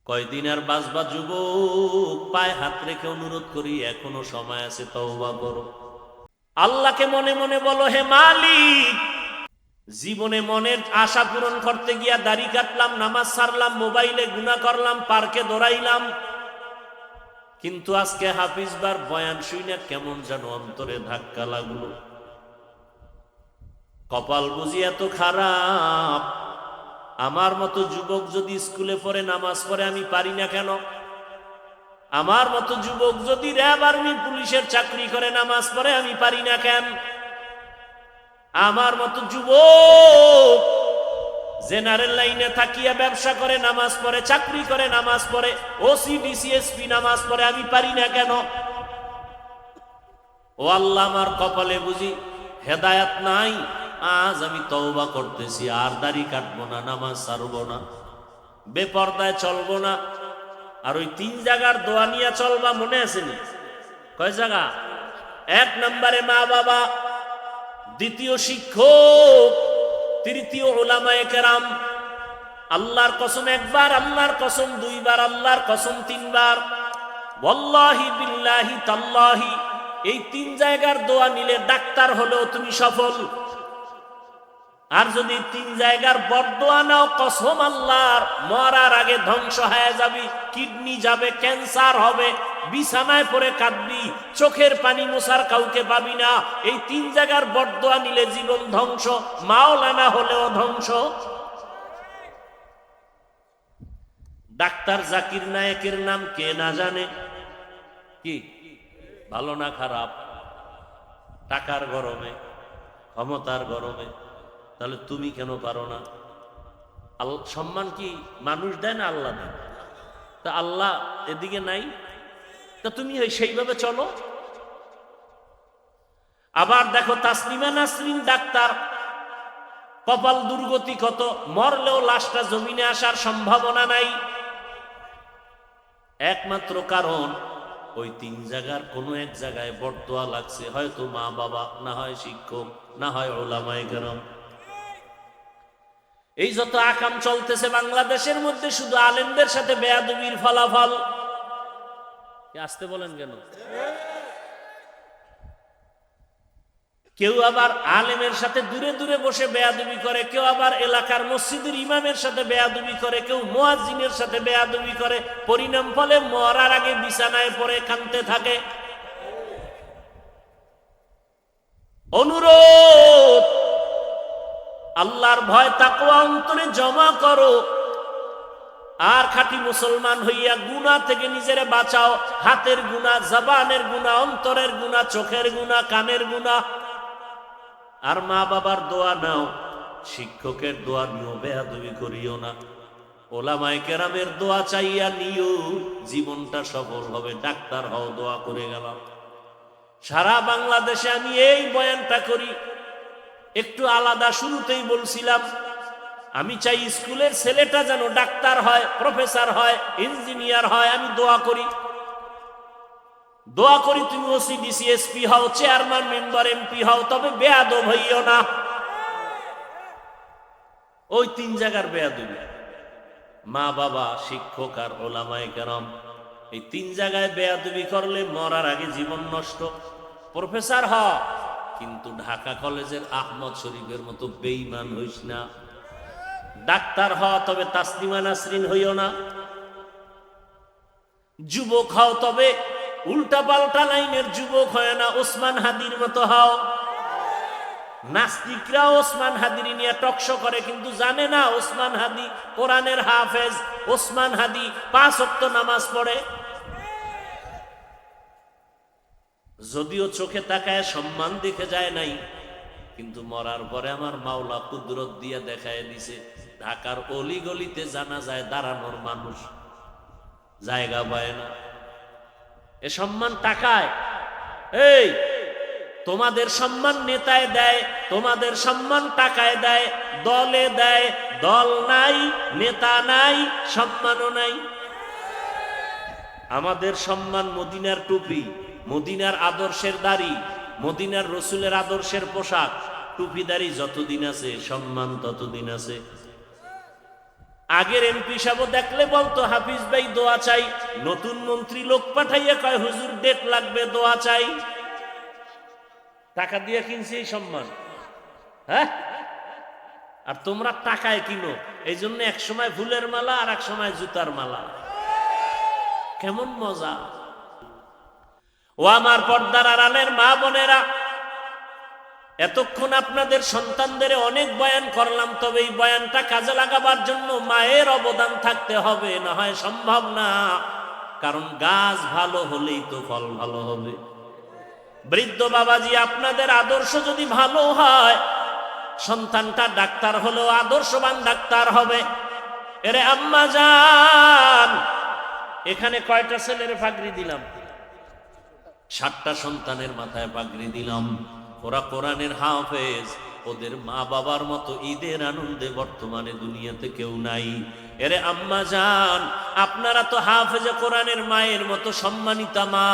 কয়দিন আর বাঁচবা যুবক? পায়ে হাত রেখে অনুরোধ করি, এখনো সময় আছে, তওবা করো। আল্লাহকে মনে মনে বলো, হে মালিক, জীবনে মনের আশা পূরণ করতে গিয়া দাড়ি কাটলাম, নামাজ ছাড়লাম, মোবাইলে গুনাহ করলাম, পার্কে দৌড়াইলাম, কিন্তু আজকে হাফিজবার বয়ান শুইনা কেমন যেন অন্তরে ধাক্কা লাগলো। কপাল বুঝি এত খারাপ। আমার মতো যুবক যদি স্কুলে পড়ে, নামাজ পড়ে, আমি পারি না কেন? আমার মতো যুবক যদি র্যাব, আর্মি, পুলিশের চাকরি করে, নামাজ পড়ে, আমি পারি না কেন? আমার মতো যুবক জেনারেল লাইনে থাকিয়া ব্যবসা করে, নামাজ পড়ে, চাকরি করে, নামাজ পড়ে, ওসি, ডিসিএসপি নামাজ পড়ে, আমি পারি না কেন? ও আল্লাহ, আমার কপালে বুঝি হেদায়াত নাই? আজ আমি তওবা করতেছি, আর দাড়ি কাটবো না, নামাজ ছাড়বো না, বেপরদায় চলবো না। আর ওই 3 জায়গার দোয়া নিয়ে চলবা, মনে আছে নি? কয় জায়গা? 1 নম্বরে মা বাবা, 2য় শিক্ষক, 3য় উলামায়ে কেরাম। আল্লাহর কসম 1 বার, আল্লাহর কসম 2 বার, আল্লাহর কসম 3 বার, ওয়াল্লাহি বিল্লাহি তাল্লাহি, এই 3 জায়গার দোয়া নিলে ডাক্তার হলেও তুমি সফল। আর যদি 3 জায়গার বদদোয়া নাও, কসম আল্লাহর, মরার আগে ধ্বংস হয়ে যাবি, কিডনি যাবে, ক্যান্সার হবে, বিছানায় পড়ে কাঁদবি, চোখের পানি মোছার কাউকে পাবি না। এই 3 জায়গার বদদোয়া নিলে জীবন ধ্বংস, মাওলানা হলেও ধ্বংস। ডাক্তার জাকির নায়েকের নাম কে না জানে? কি ভালো না খারাপ? টাকার গরমে, ক্ষমতার গরমে। তাহলে তুমি কেন পারো না? সম্মান কি মানুষ দেয় না আল্লাহ দেয়? তা আল্লাহ এদিকে নাই, তা তুমি সেইভাবে চলো। আবার দেখো, তাসলিমা নাসরিন ডাক্তার, কপাল দুর্গতি কত, মরলেও লাশটা জমিনে আসার সম্ভাবনা নাই। একমাত্র কারণ ওই 3 জায়গার কোনো এক জায়গায় বদদোয়া লাগছে, হয়তো মা বাবা, না হয় শিক্ষক, না হয় উলামায়ে কেরাম। এই যত আকাম চলতেছে বাংলাদেশের মধ্যে, শুধু আলেমদের সাথে বেয়াদবির ফলাফল। আসতে বলেন কেন? কেউ আবার আলেমের সাথে দূরে দূরে বসে বেয়াদবি করে, কেউ আবার এলাকার মসজিদের ইমামের সাথে বেয়াদবি করে, কেউ মুয়াজ্জিনের সাথে বেয়াদবি করে। পরিণাম ফলে মরার আগে বিছানায় পড়ে কাঁদতে থাকে। অনুরোধ, আল্লাহর ভয় তাকওয়া অন্তরে জমা করো, আর খাঁটি মুসলমান হইয়া গুনাহ থেকে নিজেরে বাঁচাও। হাতের গুনাহ, জবানের গুনাহ, অন্তরের গুনাহ, চোখের গুনাহ, কানের গুনাহ। আর মা বাবার দোয়া নাও, শিক্ষকের দোয়া নিও, বেয়াদবি করিও না। ওলামায়ে কেরামের দোয়া চাইয়া নিও, জীবনটা সফল হবে। ডাক্তার হও, দোয়া করে গেলাম। সারা বাংলাদেশে আমি এই বয়ানটা করি, একটু আলাদা। শুরুতেই বলছিলাম, আমি চাই স্কুলের ছেলেটা যেন ডাক্তার হয়, প্রফেসর হয়, ইঞ্জিনিয়ার হয়। আমি দোয়া করি, দোয়া করি তুমি ওসি, ডিসিএসপি হও, চেয়ারম্যান, মেম্বার, এমপি হও, তবে বেয়াদব হইও না। ওই 3 জায়গার বেয়াদবি, মা বাবা, শিক্ষক আর উলামায়ে কেরাম, এই 3 জায়গায় বেয়াদবি করলে মরার আগে জীবন নষ্ট। প্রফেসর হ, কিন্তু ঢাকা কলেজের আহমদ শরীফের মতো বেঈমান হইস না। ডাক্তার হ, তবে তাসলিমা নাসরিন হইও না। যুবক হও, তবে উল্টা পাল্টা লাইনের যুবক হয় না, ওসমান হাদির মতো হও। নাস্তিকরা ওসমান হাদির নিয়ে টকশো করে, কিন্তু জানে না ওসমান হাদি কোরআনের হাফেজ, ওসমান হাদি 5 ওয়াক্ত নামাজ পড়ে। যদিও চোখে তাকায় সম্মান দেখে যায় নাই, কিন্তু মরার পরে আমার মাওলা কুদরত দিয়ে দেখায় দিছে, ঢাকার অলি গলিতে জানা যায় দাঁড়ানোর মানুষ জায়গা পায় না। এ সম্মান টাকায়? এই, তোমাদের সম্মান নেতায় দেয়, তোমাদের সম্মান টাকায় দেয়, দলে দেয়। দল নাই, নেতা নাই, সম্মানও নাই। আমাদের সম্মান মদিনার টুপি, মদিনার আদর্শের দাড়ি, মদিনার রসুলের আদর্শের পোশাক। টুপি দাড়ি যতদিন আছে, সম্মান ততদিন আছে। আগের এমপি সাহেব দেখলে বলতো হাফিজ ভাই দোয়া চাই, নতুন মন্ত্রী লোক পাঠাইয়া কয় হুজুর ডেট লাগবে দোয়া চাই। টাকা দিয়ে কিনছি এই সম্মান, হ্যাঁ? আর তোমরা টাকায় কিনো, এই জন্য এক সময় ফুলের মালা আর এক সময় জুতার মালা। কেমন মজা! ও আমার পর্দার আড়ালের মা বোনেরা, এতক্ষণ আপনাদের সন্তানদের অনেক বয়ান করলাম, তবে এই বয়ানটা কাজে লাগাবার জন্য মায়ের অবদান থাকতে হবে, না হয় সম্ভব না। কারণ গাছ ভালো হলেই তো ফল ভালো হবে। বৃদ্ধ বাবাজি, আপনাদের আদর্শ যদি ভালো হয়, সন্তানটা ডাক্তার হলেও আদর্শবান ডাক্তার হবে। এরে আম্মা জান, এখানে কয়টা ছেলের পাগড়ি দিলাম? 7টা সন্তানের মাথায় পাগড়ি দিলাম। ওরা কোরআনের হাফেজ, ওদের মা বাবার মতো ঈদের আনন্দে বর্তমানে দুনিয়াতে কেউ নাই। এরে আম্মা জান, আপনারা তো হাফেজে কোরআনের মায়ের মতো সম্মানিতা মা,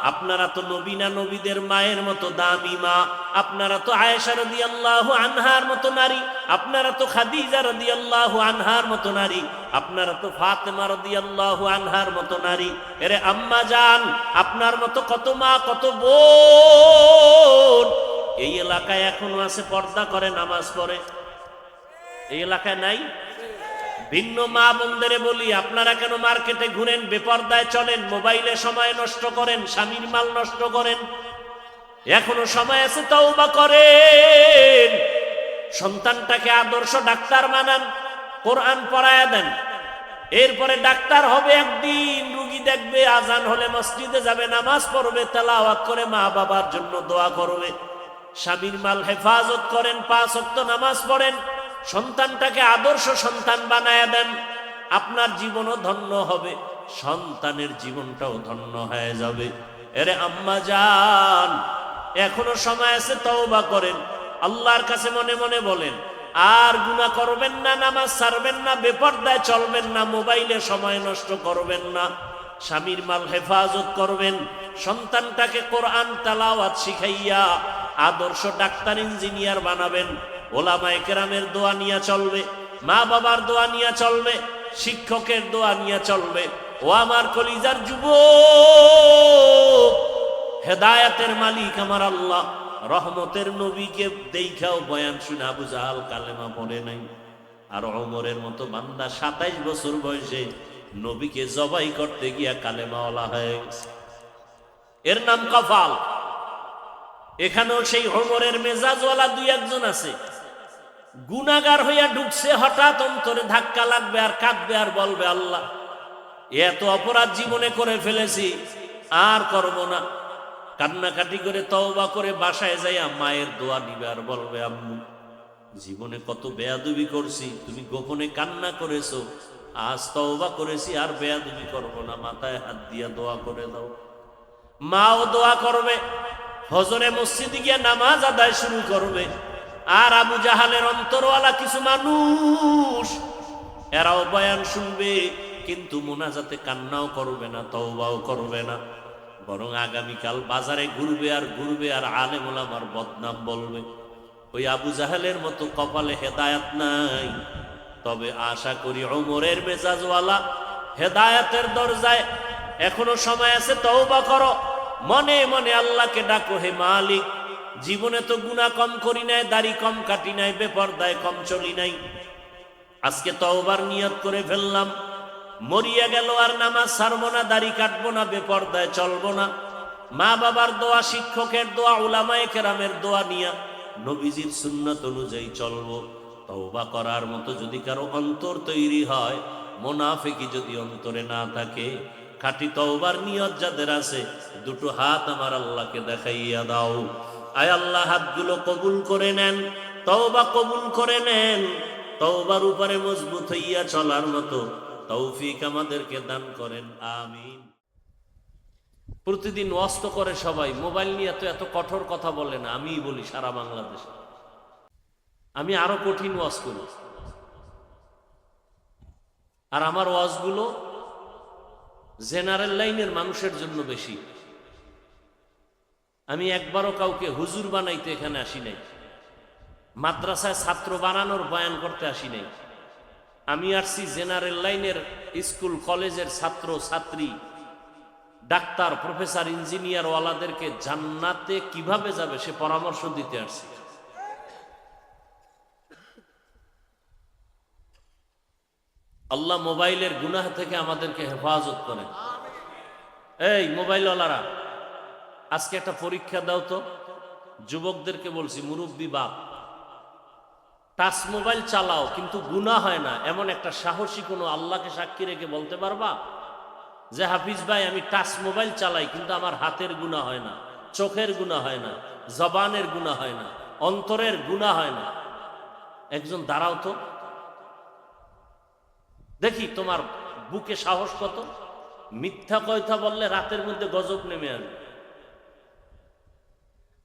আপনারা তো নবীনা নবীদের মায়ের মতো দামি মা, আপনারা তো আয়েশা রাদিয়াল্লাহু আনহার মতো নারী, আপনারা তো খাদিজা রাদিয়াল্লাহু আনহার মতো নারী, আপনারা তো ফাতেমা রাদিয়াল্লাহু আনহার মতো নারী। এরে আম্মা জান, আপনার মতো কত মা কত বোন এই এলাকায় এখনো আছে, পর্দা করে নামাজ পড়ে। এই এলাকায় নাই? ভিন্ন মা বোনদের বলি, আপনারা কেন মার্কেটে ঘুরেন, বেপর্দায় চলেন, মোবাইলে সময় নষ্ট করেন, স্বামীর মাল নষ্ট করেন? এখনো সময় আছে, তওবা করেন। সন্তানটাকে আদর্শ ডাক্তার বানান, কোরআন পড়ায়া দেন। এরপরে ডাক্তার হবে একদিন, রুগী দেখবে, আজান হলে মসজিদে যাবে, নামাজ পড়বে, তেলাওয়াত করে মা বাবার জন্য দোয়া করবে। স্বামীর মাল হেফাজত করেন, 5 ওয়াক্ত নামাজ পড়েন, সন্তানটাকে আদর্শ সন্তান বানায়া দেন। আপনার জীবনও ধন্য হবে, সন্তানের জীবনটাও ধন্য হয়ে যাবে। এরে আম্মা জান, এখনো সময় আছে, তওবা করেন, আল্লাহর কাছে মনে মনে বলেন, আর গুনাহ করবেন না, নামাজ ছাড়বেন না, বেপরদায় চলবেন না, মোবাইলে সময় নষ্ট করবেন না, স্বামীর মাল হেফাজত করবেন, সন্তানটাকে কোরআন তেলাওয়াত শিখাইয়া আদর্শ ডাক্তার ইঞ্জিনিয়ার বানাবেন। ওলামায়ে কেরামের দোয়া নিয়ে চলবে, মা বাবার দোয়া নিয়ে চলবে, শিক্ষকের দোয়া নিয়ে চলবে। ও আমার কলিজার যুবক, হেদায়েতের মালিক আমার আল্লাহ, রহমতের নবীকে দেখাও বয়ান শুনে আবু জাহাল কালেমা পড়ে নাই। আর ওমরের মতো বান্দা 27 বছর বয়সে নবীকে জবাই করতে গিয়া কালেমাওয়ালা হয়ে গেছে। এর নাম কফাল। এখানেও সেই ওমরের মেজাজওয়ালা 2-1 আছে, গুনাহগার হইয়া ঢুকছে, হঠাৎ অন্তরে ধাক্কা লাগবে আর কাঁদবে আর বলবে, আল্লাহ এত অপরাধ জীবনে করে ফেলেছি, আর করব না। কান্নাকাটি করে তওবা করে বাসায় যাইয়া মায়ের দোয়া নিবে আর বলবে, আম্মু জীবনে কত বেয়াদবি করছি, তুমি গোপনে কান্না করেছো, আজ তওবা করেছি, আর বেয়াদবি করব না, মাথায় হাত দিয়া দোয়া করে দাও। মাও দোয়া করবে, ফজরে মসজিদে গিয়া নামাজ আদায় শুরু করবে। আর আবু জাহালের অন্তরওয়ালা কিছু মানুষ, এরাও বয়ান শুনবে, কিন্তু মোনাজাতে কান্নাও করবে না, তওবাও করবে না, বরং আগামীকাল বাজারে ঘুরবে আর ঘুরবে আর আলেম ওলামার বদনাম বলবে। ওই আবু জাহেলের মতো কপালে হেদায়েত নাই। তবে আশা করি ওমরের মেজাজওয়ালা হেদায়েতের দরজায় এখনো সময় আছে, তওবা করো, মনে মনে আল্লাহকে ডাকো, হে মালিক জীবনে তো গুনাহ কম করি নাই, দাড়ি কম কাটি নাই, বেপরদায় কম চলি নাই, আজকে তওবার নিয়ত করে ফেললাম, মরিয়া গেল আর নামাজ ছাড়বো না, দাড়ি কাটবো না, বেপরদায় চলবো না। মা বাবার দোয়া, শিক্ষকের দোয়া, উলামায়ে কেরামের দোয়া নিয়া নবীজির সুন্নাত অনুযায়ী চলবো। তওবা করার মতো যদি কারো অন্তর তৈরি হয়, মুনাফিকি যদি অন্তরে না থাকে, খাঁটি তওবার নিয়ত যাদের আছে, 2 হাত আমার আল্লাহকে দেখাইয়া দাও। আয় আল্লাহ, হাতগুলো কবুল করে নেন, তওবা কবুল করে নেন, তওবার উপরে মজবুত হইয়া চলার মতো তৌফিক আমাদেরকে দান করেন, আমিন। প্রতিদিন ওয়াজ তো করে সবাই, মোবাইল নিয়ে তো এত কঠোর কথা বলে না, আমিই বলি সারা বাংলাদেশে। আমি আরো কঠিন ওয়াজ করি, আর আমার ওয়াজগুলো জেনারেল লাইনের মানুষের জন্য বেশি। আমি একবারও কাউকে হুজুর বানাইতে এখানে আসি নাই, মাদ্রাসায় ছাত্র বানানোর বয়ান করতে আসি নাই। আমি আসছি জেনারেল লাইনের স্কুল কলেজের ছাত্র ছাত্রী, ডাক্তার, প্রফেসর, ইঞ্জিনিয়ার ওয়ালাদেরকে জান্নাতে কিভাবে যাবে সে পরামর্শ দিতে আসছি। আল্লাহ মোবাইলের গুনাহ থেকে আমাদেরকে হেফাজত করেন। এই মোবাইলওয়ালারা, আজকে একটা পরীক্ষা দাও তো। যুবকদেরকে বলছি, মুরব্বী বাপ, টাচ মোবাইল চালাও কিন্তু গুনাহ হয় না এমন একটা সাহসী কোনো আল্লাহকে সাক্ষী রেখে বলতে পারবা যে হাফিজ ভাই আমি টাচ মোবাইল চালাই কিন্তু আমার হাতের গুনাহ হয় না, চোখের গুনাহ হয় না, জবানের গুনাহ হয় না, অন্তরের গুনাহ হয় না? একজন দাঁড়াও তো দেখি তোমার বুকে সাহস কত। মিথ্যা কথা বললে রাতের মধ্যে গজব নেমে আসবে।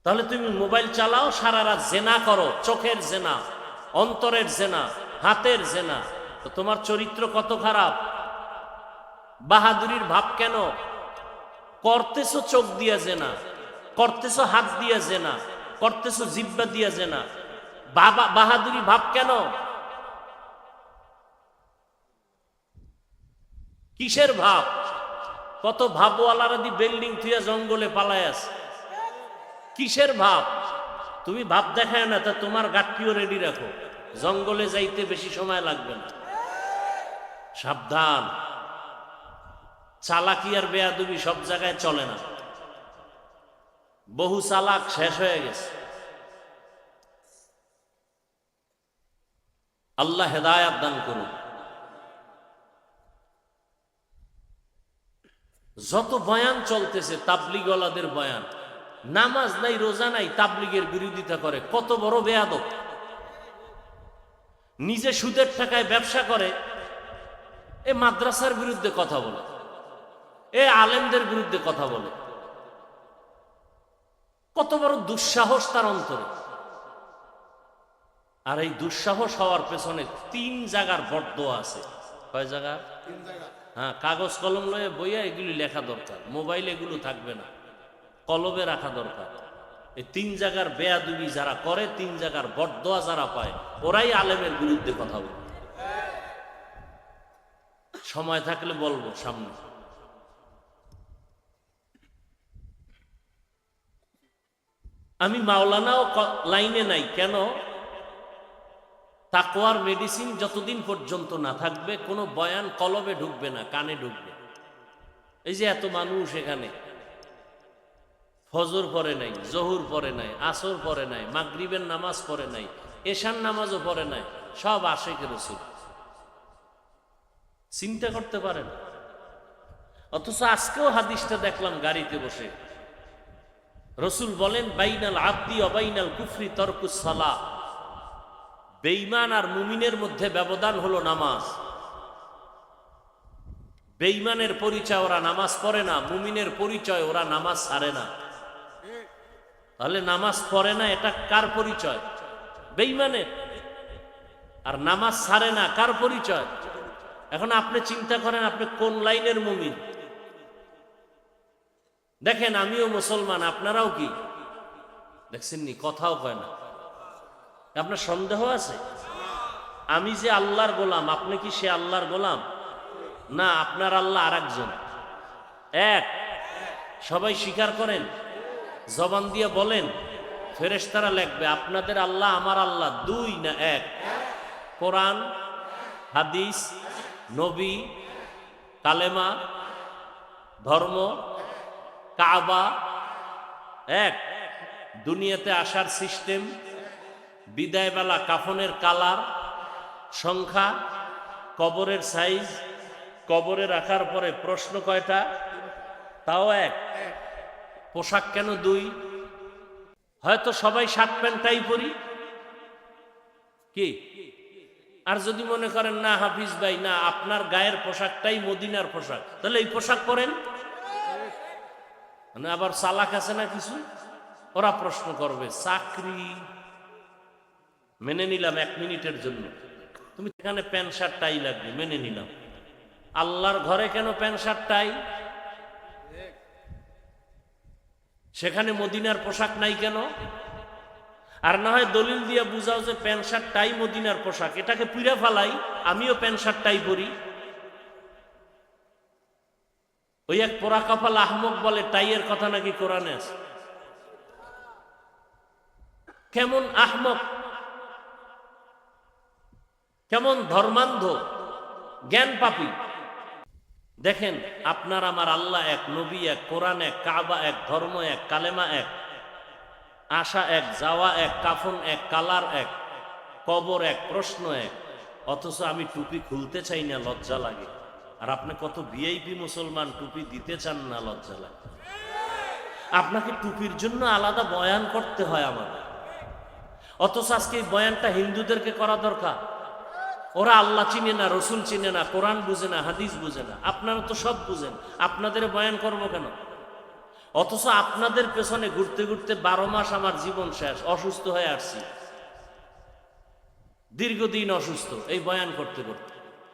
তাহলে তুমি মোবাইল চালাও, সারা রাত জেনা করো, চোখের জেনা, অন্তরের জেনা, হাতের জেনা, তো তোমার চরিত্র কত খারাপ। বাহাদুরির ভাব কেন করতেছো? চোখ দিয়া জেনা করতেছো, হাত দিয়া জেনা করতেছো, জিব্বা দিয়া জেনা। বাহাদুরি ভাব কেন? কিসের ভাব? কত ভাবওয়ালারা দি বিল্ডিং থুয়া জঙ্গলে পালায় আছে। কিসের ভাব? তুমি ভাব দেখায় না, তা তোমার গাঠটিও রেডি রাখো, জঙ্গলে যাইতে বেশি সময় লাগবে না। সাবধান, চালাকি আর বেয়াদবি সব জায়গায় চলে না। বহু চালাক শেষ হয়ে গেছে। আল্লাহ হেদায়াত দান করুন। যত বয়ান চলতেছে তাবলিগওয়ালাদের বয়ান, নামাজ নাই, রোজা নাই, তাবলিগের বিরোধিতা করে, কত বড় বেয়াদব। নিজে সুদের টাকায় ব্যবসা করে, এ মাদ্রাসার বিরুদ্ধে কথা বলে, এ আলেমদের বিরুদ্ধে কথা বলে। কত বড় দুঃসাহস তার অন্তরে। আর এই দুঃসাহস হওয়ার পেছনে 3 জায়গার বরদোয়া আছে। কয় জায়গা? 3 জায়গা। হ্যাঁ, কাগজ কলম লয়ে বইয়া এগুলি লেখা দরকার। মোবাইল এগুলো থাকবে না, কলবে রাখা দরকার। এই 3 জায়গার বেয়াদবি যারা করে, 3 জায়গার বরদোয়া যারা পায়, ওরাই আলেমের বিরুদ্ধে কথা বলে। সময় থাকলে বলবো সামনে। আমি মাওলানাও লাইনে নাই কেন? তাকওয়ার মেডিসিন যতদিন পর্যন্ত না থাকবে, কোনো বয়ান কলবে ঢুকবে না, কানে ঢুকবে। এই যে এত মানুষ এখানে ফজর পড়ে নাই, জহুর পড়ে নাই, আসর পড়ে নাই, মাগরিবের নামাজ পড়ে নাই, এশার নামাজও পড়ে নাই, সব আশিকে রাসূল। চিন্তা করতে পারেন? অথচ আজকেও হাদিসটা দেখলাম গাড়িতে বসে, রসুল বলেন বাইনাল আবদি ওয়া বাইনাল কুফরি তারকুস সালাহ। বেঈমান আর মুমিনের মধ্যে ব্যবধান হলো নামাজ। বেঈমানের পরিচয় ওরা নামাজ পড়ে না, মুমিনের পরিচয় ওরা নামাজ ছাড়ে না। তাহলে নামাজ পড়ে না এটা কার পরিচয়? বেঈমানের। আর নামাজ ছাড়ে না কার পরিচয়? এখন আপনি চিন্তা করেন আপনি কোন লাইনের মুমিন। দেখেন আমিও মুসলমান, আপনারাও কি? দেখছেননি? কথাও কয় না। আপনার সন্দেহ আছে? আমি যে আল্লাহর গোলাম, আপনি কি সে আল্লাহর গোলাম? না, আপনার আল্লাহ আর একজন। এক। সবাই স্বীকার করেন, জবান দিয়ে বলেন, ফেরেশতারা লিখবে আপনাদের আল্লাহ আমার আল্লাহ 2 না 1? কোরআন, হাদিস, নবী, কালেমা, ধর্ম, কাবা এক। দুনিয়াতে আসার সিস্টেম, বিদায়বেলা কাফনের কালার, সংখ্যা, কবরের সাইজ, কবরে রাখার পরে প্রশ্ন কয়টা? তাও এক। পোশাক কেন 2? হয়তো সবাই শার্ট প্যান্টটাই পরি কি? আর যদি মনে করেন না হাফিজ ভাই, না আপনার গায়ের পোশাকটাই মদিনার পোশাক, তাহলে এই পোশাক পরেন। মানে আবার চালাক আছে না কিছু, ওরা প্রশ্ন করবে চাকরি মেনে নিলাম 1 মিনিটের জন্য, তুমি এখানে প্যান্ট শার্ট টাই লাগবে, মেনে নিলাম। আল্লাহর ঘরে কেন প্যান্ট শার্ট টাই? সেখানে মদিনার পোশাক নাই কেন? আর না হয় দলিল দিয়া বুঝাও যে প্যান্ট শার্ট টাই মদিনার পোশাক, এটাকে পুইরা ফালাই, আমিও প্যান্ট শার্ট টাই পরি। ওই এক পোড়া কপাল আহমক বলে টাইয়ের কথা নাকি কোরআনে আছে। কেমন আহমক, কেমন ধর্মান্ধ, জ্ঞান পাপী। দেখেন, আপনার আমার আল্লাহ এক, নবী এক, কোরআন এক, কাবা এক, ধর্ম এক, কালেমা এক, আসা এক, যাওয়া এক, কাফন এক, কালার এক, কবর এক, প্রশ্ন এক। অথচ আমি টুপি খুলতে চাই না, লজ্জা লাগে। আর আপনি কত ভিআইপি মুসলমান, টুপি দিতে চান না, লজ্জা লাগে। আপনাকে টুপির জন্য আলাদা বয়ান করতে হয় আমাদের। অথচ আজকে এই বয়ানটা হিন্দুদেরকে করা দরকার। ওরা আল্লাহ চিনে না, রসুল চিনে না, কোরআন বুঝে না, হাদিস বুঝে না। আপনারা তো সব বুঝেন, আপনাদের বয়ান করবো কেন? অথচ আপনাদের পেছনে ঘুরতে ঘুরতে 12 মাস আমার জীবন শেষ, অসুস্থ হয়ে আসছি, দীর্ঘদিন অসুস্থ এই বয়ান করতে করতে।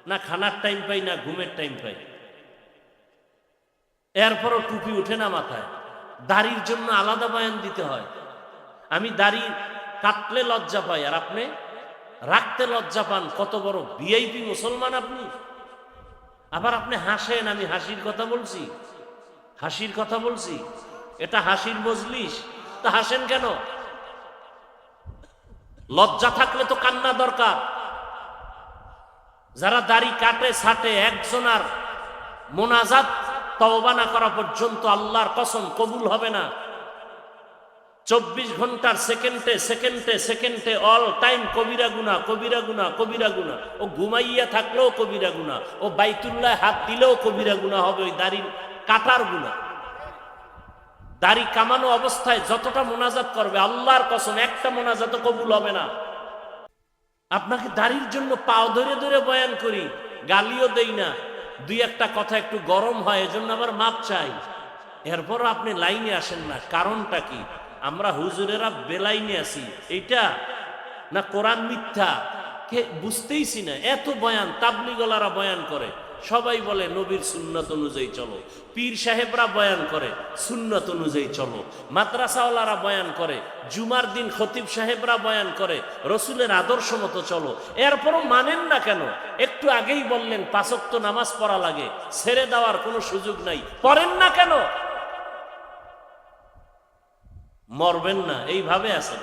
না খানার টাইম পাই, না ঘুমের টাইম পাই। এরপরও টুপি উঠে না মাথায়। দাড়ির জন্য আলাদা বয়ান দিতে হয়। আমি দাড়ি কাটলে লজ্জা পাই, আর আপনি রাখতে লজ্জা পান। কত বড় ভিআইপি মুসলমান আপনি! আবার আপনি হাসেন, আমি হাসির কথা বলছি, হাসির কথা বলছি। এটা হাসির মজলিস, তা হাসেন কেন? লজ্জা থাকলে তো কান্না দরকার। যারা দাড়ি কাটে ছাটে, একজনার মোনাজাত তওবা না করা পর্যন্ত আল্লাহর কসম কবুল হবে না। 24 ঘন্টার সেকেন্ডে সেকেন্ডে সেকেন্ডে অল টাইম কবিরা গুনাহ, কবিরা গুনাহ, কবিরা গুনাহ। ও ঘুমাইয়া থাকলেও কবিরা গুনাহ, ও বাইতুল্লাহ হাত দিলেও কবিরা গুনাহ হবে। ওই দাড়ি কাটার গুনাহ। দাড়ি কামানো অবস্থায় যতটা মোনাজাত করবে, আল্লাহর কসম একটা মোনাজাতও কবুল হবে না। আপনাকে দাড়ির জন্য পাও ধরে ধরে বয়ান করি, গালিও দেই না। দুই একটা কথা একটু গরম হয়, এজন্য আবার মাপ চাই। এরপর আপনি লাইনে আসেন না, কারণটা কি? আমরা হুজুরেরা বেলাইনে আছি, এইটা না কোরআন মিথ্যা কে বুঝতেইছি না। এত বয়ান তাবলিগলারা বয়ান করে, সবাই বলে নবীর সুন্নত অনুযায়ী চলো। পীর সাহেবরা বয়ান করে সুন্নত অনুযায়ী চলো। মাদ্রাসাওয়ালারা বয়ান করে, জুমার দিন খতিব সাহেবরা বয়ান করে রসুলের আদর্শ মতো চলো। এরপরও মানেন না কেন? একটু আগেই বললেন 5 ওয়াক্ত নামাজ পড়া লাগে, ছেড়ে দেওয়ার কোনো সুযোগ নাই, পড়েন না কেন? মরবেন না, এইভাবে আছেন।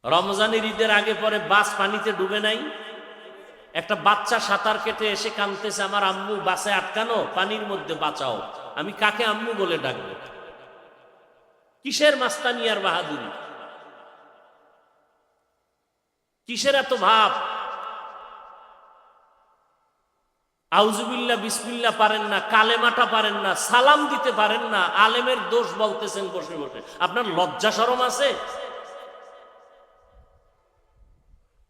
রমজানের ঈদের আগে পরে বাস পানিতে ডুবে নাই? একটা বাচ্চা সাঁতার কেটে এসে কাঁদতেছে, আমার আম্মু বাসে আটকানো, পানির মধ্যে বাঁচাও। আমি কাকে আম্মু বলে ডাকবো? কিসের মাস্তানি আর বাহাদুরি? কিসের এত ভাব? আউজুবিল্লাহ বিসমিল্লাহ পারেন না, কালেমাটা পারেন না, সালাম দিতে পারেন না, আলেমের দোষ বলতেছেন বসে বসে। আপনার লজ্জা শরম আছে?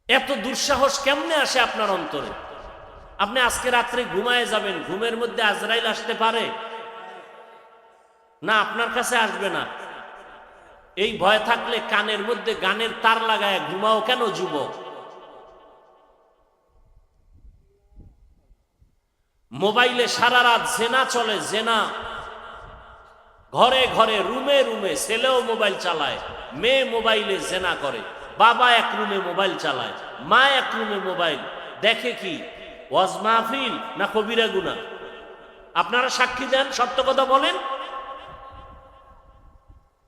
এত দুঃসাহস কেমনে আসে আপনার অন্তরে? আপনি আজকে রাত্রে ঘুমায় যাবেন, ঘুমের মধ্যে আজরাইল আসতে পারে না? আপনার কাছে আসবে না। এই ভয় থাকলে কানের মধ্যে গানের তার লাগায় ঘুমাও কেন যুবক? মোবাইলে সারা রাত জেনা চলে, জেনা ঘরে ঘরে, রুমে রুমে। ছেলেও মোবাইল চালায়, মেয়ে মোবাইলে জেনা করে। বাবা এক রুমে মোবাইল চালায়, মা এক রুমে মোবাইল দেখে। কি ওয়াজ মাহফিল না কবিরা গুনাহ? আপনারা সাক্ষী দেন, সত্য কথা বলেন।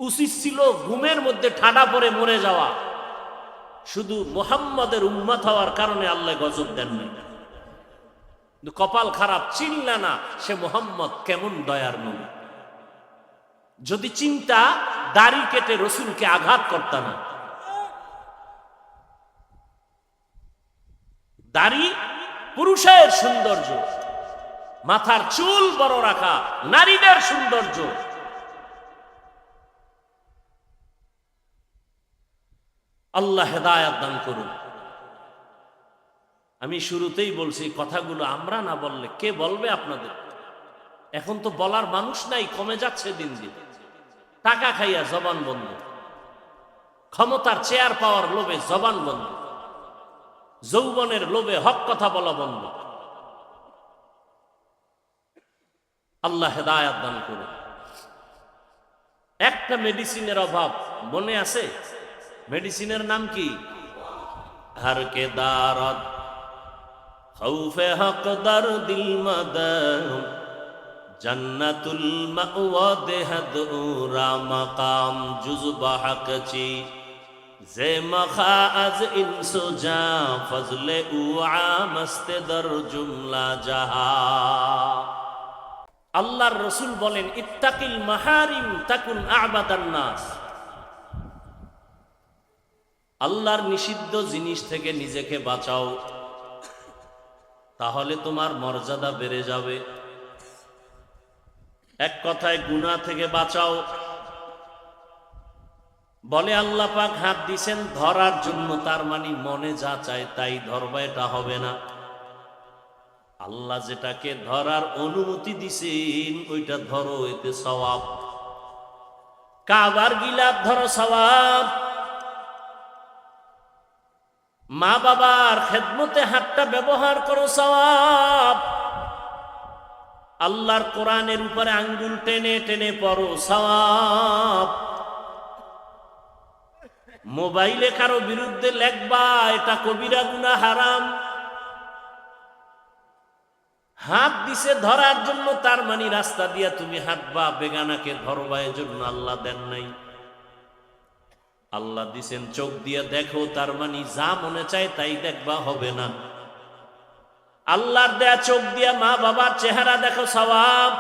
উচিত ছিল ঘুমের মধ্যে ঠাডা পরে মরে যাওয়া। শুধু মুহাম্মাদের উম্মত হওয়ার কারণে আল্লাহ গজব দেন না। কিন্তু কপাল খারাপ, চিনলা না সে মুহাম্মদ কেমন দয়ার নবী। যদি চিন্তা, দাড়ি কেটে রসুলকে আঘাত করত না। দাড়ি পুরুষের সৌন্দর্য, মাথার চুল বড় রাখা নারীদের সৌন্দর্য। আল্লাহ হেদায়েত দান করুন। আমি শুরুতেই বলছি, কথাগুলো আমরা না বললে কে বলবে আপনাদের? এখন তো বলার মানুষ নাই, কমে যাচ্ছে দিন দিন। টাকা খাইয়া জবান বন্ধ, ক্ষমতার চেয়ার পাওয়ার লোভে জবান বন্ধ, যৌবনের লোভে হক কথা বলা বন্ধ। আল্লাহ হেদায়েত দান করুন। একটা মেডিসিনের অভাব মনে আছে? মেডিসিনের নাম কি? হারকে দারদ খৌফে হক দরদিল মাদাম জান্নাতুল মাওয়া দেহাদ উরা মাকাম জুজবা হকচি যে মখা আজ ইনসু জা ফজলে উআ মস্তে দর জুমলা জাহা। আল্লাহর রসুল বলেন, ইত্তাকিল মাহারিম তাকুন আবাদান নাস। আল্লাহর নিষিদ্ধ জিনিস থেকে নিজেকে বাঁচাও, তাহলে তোমার মর্যাদা বেড়ে যাবে। এক কথায় গুনাহ থেকে বাঁচাও। বলে আল্লাহ পাক হাত দিছেন ধরার জন্য, তার মানে মনে যা চায় তাই ধরবা, এটা হবে না। আল্লাহ যেটাকে ধরার অনুমতি দিছেন ওইটা ধরো, এতে সওয়াব। কাবার গিলাফ ধরো, সওয়াব। মা বাবার খেদমতে হাতটা ব্যবহার করো, সওয়াব। আল্লাহর কোরআনের উপরে আঙ্গুল টেনে টেনে পড়ো, সওয়াব। মোবাইলে কারো বিরুদ্ধে লেখবা, এটা কবিরা গুনাহ, হারাম। হাত দিছে ধরার জন্য, তার মানে রাস্তা দিয়া তুমি হাঁটবা, বেগানাকে ধরবা, এজন্য আল্লাহ দেন নাই। আল্লাহ দিছেন চোখ দিয়ে দেখো, তার মানে যা মনে চায় তাই দেখবা, হবে না। আল্লাহর দেয়া চোখ দিয়া মা বাবার চেহারা দেখো, সওয়াব।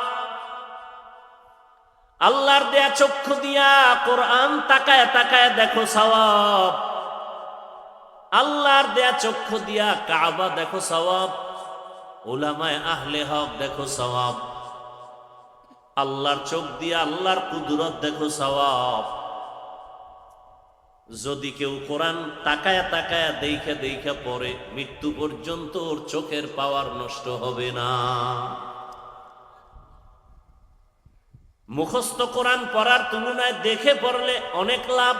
আল্লাহর দেয়া চক্ষু দিয়া কোরআন তাকায় তাকায় দেখো, সওয়াব। আল্লাহর দেয়া চক্ষু দিয়া কাবা দেখো, সওয়াব। উলামায়ে আহলে হক দেখো, সওয়াব। আল্লাহর চোখ দিয়া আল্লাহর কুদরত দেখো, সওয়াব। যদি কেউ কোরআন তাকায়া তাকায়া দেখে দেখে পড়ে, মৃত্যু পর্যন্ত ওর চোখের পাওয়ার নষ্ট হবে না। মুখস্থ কোরআন পড়ার তুলনায় দেখে পড়লে অনেক লাভ।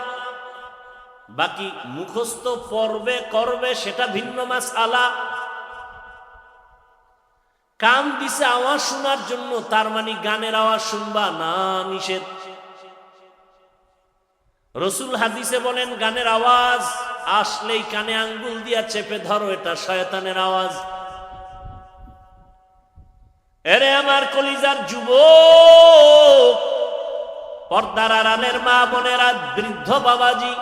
বাকি মুখস্থ পড়বে করবে সেটা ভিন্ন মাসআলা। কান দিছে আওয়াজ শোনার জন্য, তার মানে গানের আওয়াজ শুনবা না, নিষেধ। রসুল হাদিসে বলেন, গানের আওয়াজ আসলেই কানে আঙ্গুল দিয়া চেপে ধরো, এটা শয়তানের আওয়াজ। এরে আমার কলিজার যুবক, পর্দার আড়ালের মা বোনেরা, বৃদ্ধ বাবাজি,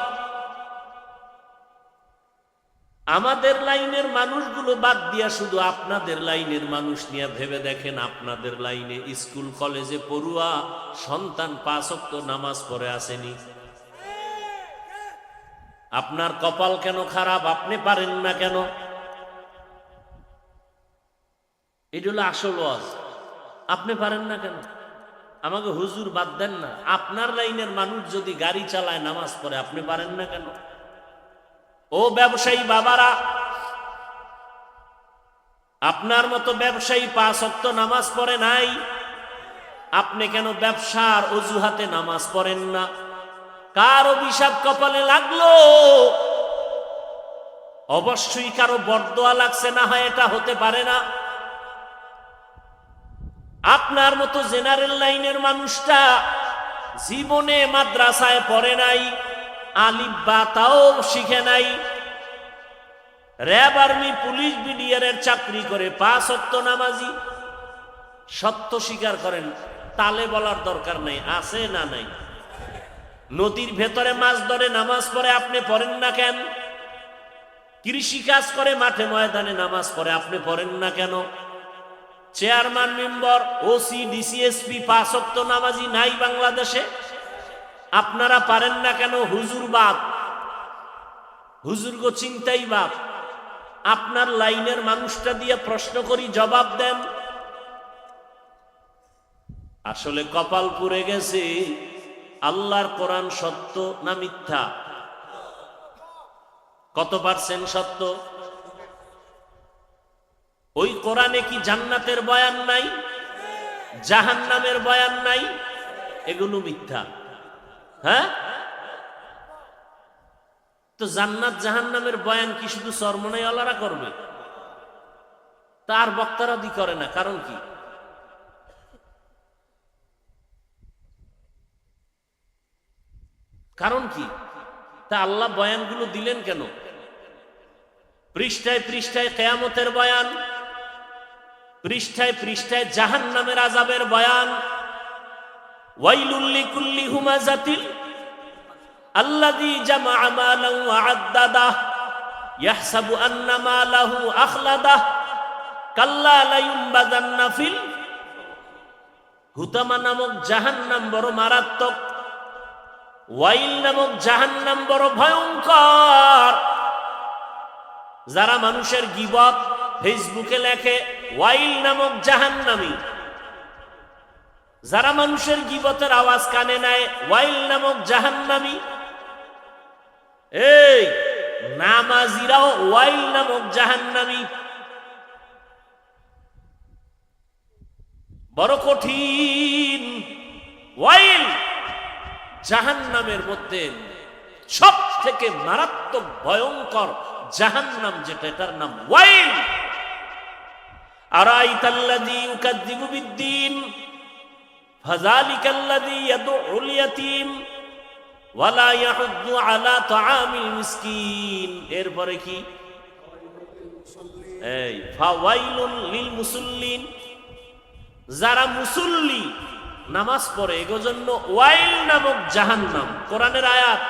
আমাদের লাইনের মানুষগুলো বাদ দিয়া শুধু আপনাদের লাইনের মানুষ নিয়ে ভেবে দেখেন। আপনাদের লাইনে স্কুল কলেজে পড়ুয়া সন্তান 5 ওয়াক্ত নামাজ পড়ে আসেনি। আপনার কপাল কেন খারাপ? আপনি পারেন না কেন? এটা হলো আসল ওয়াজ। আপনি পারেন না কেন? আমাকে হুজুর বাদ দেন না। আপনার লাইনের মানুষ যদি গাড়ি চালায়, নামাজ পড়ে, আপনি পারেন না কেন? ও ব্যবসায়ী বাবারা, আপনার মতো ব্যবসায়ী 5 ওয়াক্ত নামাজ পড়ে নাই, আপনি কেন ব্যবসার অজুহাতে নামাজ পড়েন না? কার অভিশাপ কপালে লাগলো? অবশ্যই কারো বরদোয়া লাগছে, না হয় এটা হতে পারে না। আপনার মতো জেনারেল লাইনের মানুষটা জীবনে মাদ্রাসায় পড়ে নাই, আলিফ বা তাও শিখে নাই, র্যাব, আর্মি, পুলিশ, বিডিআরের চাকরি করে, 5 ওয়াক্ত নামাজি। সত্য স্বীকার করেন, তালে বলার দরকার নাই, আছে না নাই? নদীর ভেতরে মাছ ধরে নামাজ পড়ে, আপনি পড়েন না কেন? কৃষি কাজ করে মাঠে ময়দানে নামাজ পড়ে, আপনি পড়েন না কেন? চেয়ারম্যান, মেম্বার, ওসি, ডিসিএসপি 5 ওয়াক্ত নামাজি নাই বাংলাদেশে, আপনারা পারেন না কেন? হুজুর বাপ, হুজুর গো চিন্তাই বাপ। আপনার লাইনের মানুষটা দিয়ে প্রশ্ন করি, জবাব দেন। আসলে কপাল পুড়ে গেছে। আল্লাহর কোরআন সত্য না মিথ্যা? কত পার্সেন্ট সত্য? ওই কোরআনে কি জান্নাতের বয়ান নাই, জাহান্নামের বয়ান নাই? এগুলো মিথ্যা। হ্যাঁ, তো জান্নাত জাহান্নামের বয়ান কি শুধু চরমনাইওয়ালারা করবে? তার বক্তারা দি করে না, কারণ কি? কারণ কি? তা আল্লাহ বয়ানগুলো দিলেন কেন? পৃষ্ঠায় পৃষ্ঠায় কিয়ামতের বয়ান, পৃষ্ঠায় পৃষ্ঠায় জাহান্নামের আযাবের বয়ান। ওয়াইলুল লিকুল্লি হুমাযাতিল আল্লাযী জামাআ মালান ওয়া আদ্দাদাহ ইয়াহসাবু আন্না মালাহু আখলাদাহ কাল্লা লায়ুনবাযান্না ফিল হুতামা নামক জাহান্নাম বড় মারাত্মক, ওয়াইল নামক জাহান্নাম বড় ভয়ঙ্কর। যারা মানুষের গীবত ফেসবুকে লেখে ওয়াইল নামক জাহান্নামী, যারা মানুষের গীবতের আওয়াজ কানে নেয় ওয়াইল নামক জাহান্নামী। এই নামাজিরাও ওয়াইল নামক জাহান্নামী। বড় কঠিন ওয়াইল জাহান্নামের মধ্যে সব থেকে মারাত্মক ভয়ঙ্কর জাহান্নাম যেটা, এটার নাম ওয়াইল। আরাইতাল্লাযী ইউকাযযিবু বিদ্দীন ফাযালিকাল্লাযী ইয়াদউল ইয়াতীম ওয়া লা ইয়াহুদ্দু আলা তাআমিল মিসকিন। এরপরে কি? এই ফাওয়াইলুন লিল মুসাল্লিন, যারা মুসল্লি নামাজ পড়ে এগোর জন্য ওয়াইল নামক জাহান্নাম। কোরআনের আয়াত।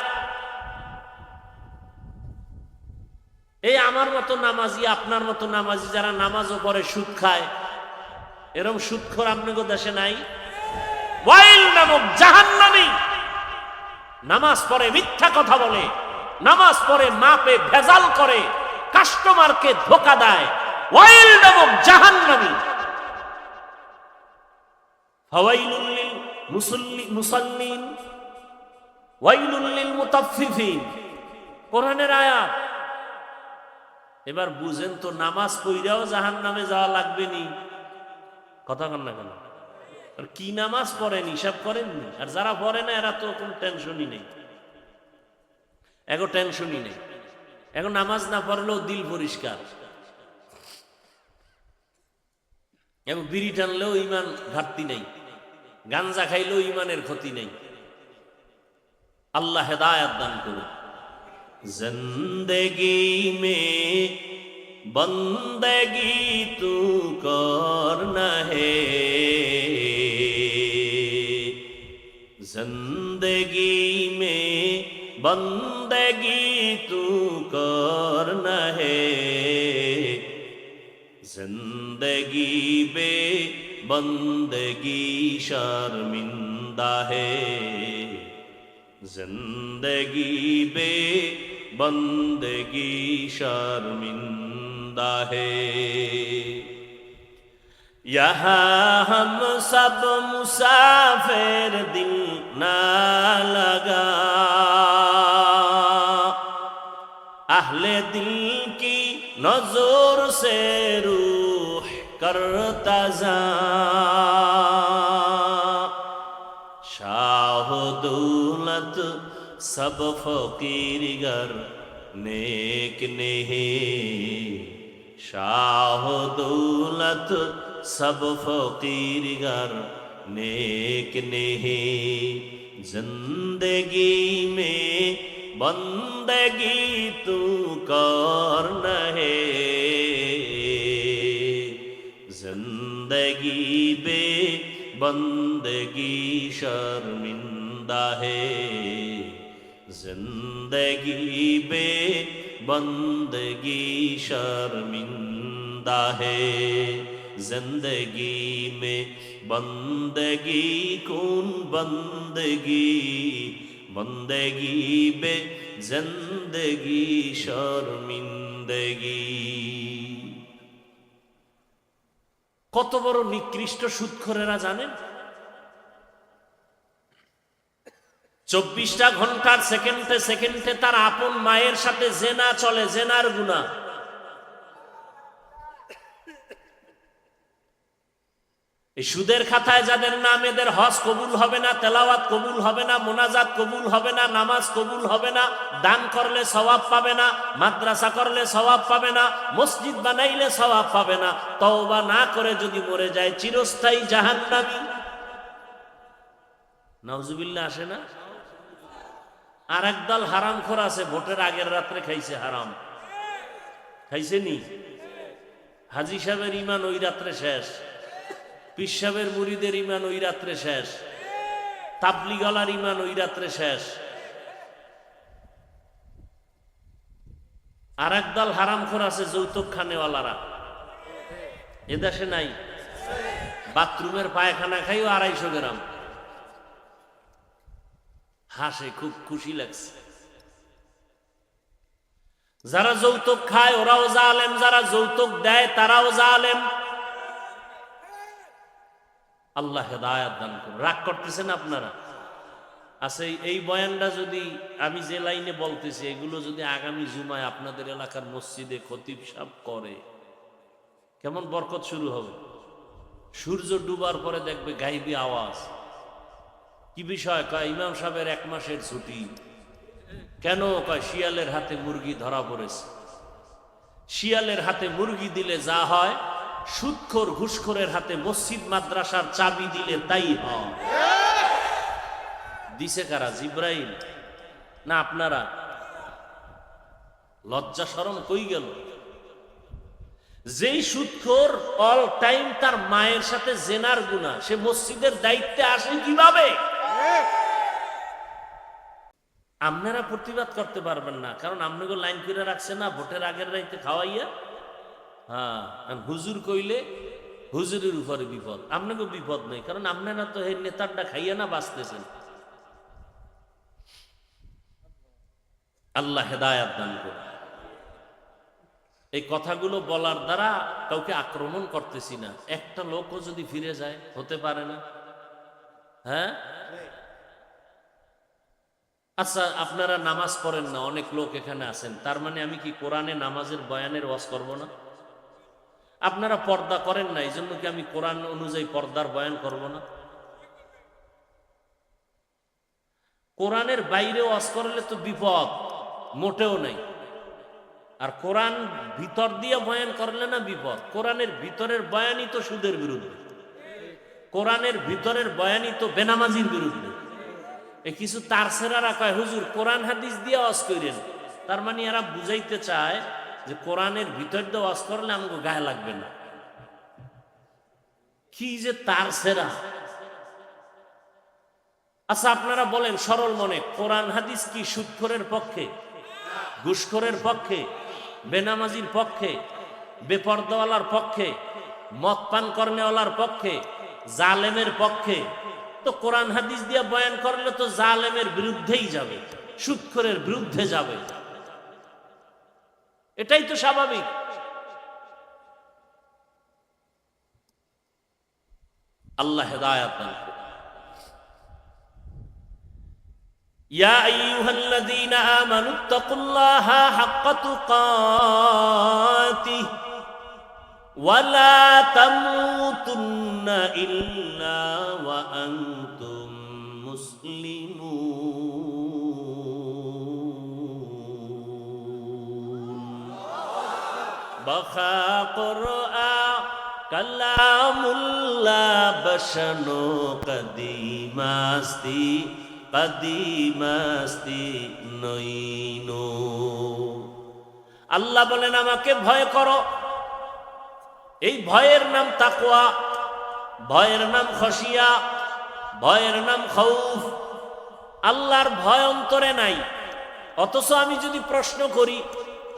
এই আমার মতো নামাজি, আপনার মতো নামাজি যারা নামাজও পড়ে সুদ খায়, এরকম সুদখোর আপনাদের দেশে নাই? ওয়াইল নামক জাহান্নামী। নামাজ পড়ে মিথ্যা কথা বলে, নামাজ পড়ে মাপে ভেজাল করে, কাস্টমারকে ধোঁকা দেয়, ওয়াইল নামক জাহান্নামী। ফাওয়াইলুল লিল মুসাল্লিন ওয়াইলুল লিল মুতাফফিফিন। কোরআনের আয়াত। এবার বুঝেন তো, নামাজ পড়াও জাহান্নামে যাওয়া লাগবে নি? কথা কন না কেন? আর কি নামাজ পড়েন হিসাব করেননি? আর যারা পড়ে না এরা তো কোনো টেনশনই নেই, এগো টেনশনই নেই। এখন নামাজ না পড়লেও দিল পরিষ্কার, এবং বিড়ি টানলেও ইমান ঘাটতি নেই, গাঞ্জা খাইলেও ইমানের ক্ষতি নেই। আল্লাহ হেদায়েত দান করুন। জিন্দেগি মে বন্দেগি তু করনা হে, जिंदगी में बंदगी तू करना है, जिंदगी बे बंदगी शर्मिंदा है, जिंदगी बे बंदगी शर्मिंदा है। यहाँ हम सब मुसाफिर दिल ना लगा, अहले दिल की नजर से रूह करता जा, शाह दौलत सब फकीर गर नेक नहीं, शाह दौलत सब फकीर गर नेक नहीं, जिंदगी में बंदगी तू करना है, जिंदगी बे बंदगी शर्मिंदा है, जिंदगी बे बंदगी शर्मिंदा है, जिंदगी में बंदगी कौन बंदगी, बंदगी बे जिंदगी शर्मिंदगी। কত বড় নিকৃষ্ট সুদখোরেরা জানেন? 24টা ঘন্টার সেকেন্ডে সেকেন্ডে তার আপন মায়ের সাথে জেনা চলে, জেনার গুনাহ। এই সুদের খাতায় যাদের নাম, এদের হজ কবুল হবে না, তেলাওয়াত কবুল হবে না, মোনাজাত কবুল হবে না, নামাজ কবুল হবে না, দান করলে সওয়াব পাবে না, মাদ্রাসা করলে সওয়াব পাবে না, মসজিদ বানাইলে সওয়াব পাবে না, তওবা না করে যদি মরে যায় চিরস্থায়ী জাহান্নামী। নাউজুবিল্লাহ আসে না? আর একদল হারামখোর আছে ভোটের আগের রাত্রে খাইছে হারাম। খাইছে নি? হাজী সাহেবের ইমান ওই রাত্রে শেষ, পীর সাহেবের মুরিদের ইমান ওই রাত্রে শেষ, তাবলিগলার ইমান ওই রাত্রে শেষ। আর একদল হারামখোর আছে যৌতুক খানেওয়ালারা, এদেশে নাই। বাথরুমের পায়খানা খাইও 250 গ্রাম। হাসে, খুব খুশি লাগছে। যারা যৌতুক খায় ওরাও জালেম, যারা যৌতুক দেয় তারাও জালেম। আল্লাহ হেদায়েত দান করুন। রাগ করতেছেন আপনারা? আচ্ছা, এই বয়ানটা যদি আমি যে লাইনে বলতেছি এগুলো যদি আগামী জুমায় আপনাদের এলাকার মসজিদে খতিব সাহেব করে, কেমন বরকত শুরু হবে। সূর্য ডুবার পরে দেখবে গাইবি আওয়াজ। কি বিষয়? কয় ইমাম সাহেবের 1 মাসের ছুটি। কেন? কয় শিয়ালের হাতে মুরগি ধরা পড়েছে। শিয়ালের হাতে মুরগি দিলে যা হয়, সুদখোর ঘুষখোরের হাতে মসজিদ মাদ্রাসার চাবি দিলে তাই হয়। দিছে কারা? জিব্রাইল না আপনারা? লজ্জা শরম কই গেল? যেই সুদখোর অল টাইম তার মায়ের সাথে জেনার গুনাহ, সে মসজিদের দায়িত্বে আসে কিভাবে? আপনারা প্রতিবাদ করতে পারবেন না, কারণ আপনাকে লাইন করে রাখছে না ভোটের আগের রাইতে খাওয়াইয়া। হ্যাঁ, হুজুর কইলে হুজুরের উপরে বিপদ, আপনাকে বিপদ নেই, কারণ আপনারা তো এই নেতারটা খাইয়া না বাঁচতেছেন। আল্লাহ হেদায়েত দান করুন। এই কথাগুলো বলার দ্বারা কাউকে আক্রমণ করতেছি না। একটা লোকও যদি ফিরে যায়, হতে পারে না? হ্যাঁ, আচ্ছা, আপনারা নামাজ পড়েন না, অনেক লোক এখানে আছেন, তার মানে আমি কি কোরআনে নামাজের বয়ানের ওয়াজ করব না? আপনারা পর্দা করেন না, এই জন্য কি আমি কোরআন অনুযায়ী পর্দার বয়ান করব না? কোরআনের বাইরে ওয়াজ করলে তো বিপদ মোটেও নেই, আর কোরআন ভিতর দিয়ে বয়ান করলে না বিপদ। কোরআনের ভিতরের বয়ানই তো সুদের বিরুদ্ধে, কোরআনের ভিতরের বয়ানই তো বেনামাজির বিরুদ্ধে। এ কিছু তার সেরারা কয় হুজুর কোরআন হাদিস দিয়ে ওয়াজ করেন, তার মানে এরা বুঝাইতে চায় যে কোরআনের ভিতর দিয়ে ওয়াজ করলে আমাকে গায়ে লাগবে না। কি যে তার সেরা! আচ্ছা, আপনারা বলেন সরল মনে, কোরআন হাদিস কি সুদখোরের পক্ষে, ঘুষখোরের পক্ষে, বেনামাজির পক্ষে, বেপরদাওয়ালার পক্ষে, মদ পান কর্মেওয়ালার পক্ষে, জালেমের পক্ষে? তো কোরআন হাদিস দিয়ে বয়ান করলে তো জালেমের বিরুদ্ধেই যাবে, সুদখোরের বিরুদ্ধে যাবে, এটাই তো স্বাভাবিক। আল্লাহ হেদায়েত দান করুন। ইয়া আইয়ুহাল্লাযীনা আমানুত্তাকুল্লাহা হাক্কা তুকাতিহি ওয়া লা তামুতুন্না ইল্লা ওয়া আনতুম মুসলিমুন। বাখা কুরআন কালামুল্লাহ বশনো কদিমাস্তি কদিমাস্তি নইনো। আল্লাহ বলেন আমাকে ভয় করো। এই ভয়ের নাম তাকওয়া, ভয়ের নাম খশিয়া, ভয়ের নাম খৌফ। আল্লাহর ভয় অন্তরে নাই। অথচ আমি যদি প্রশ্ন করি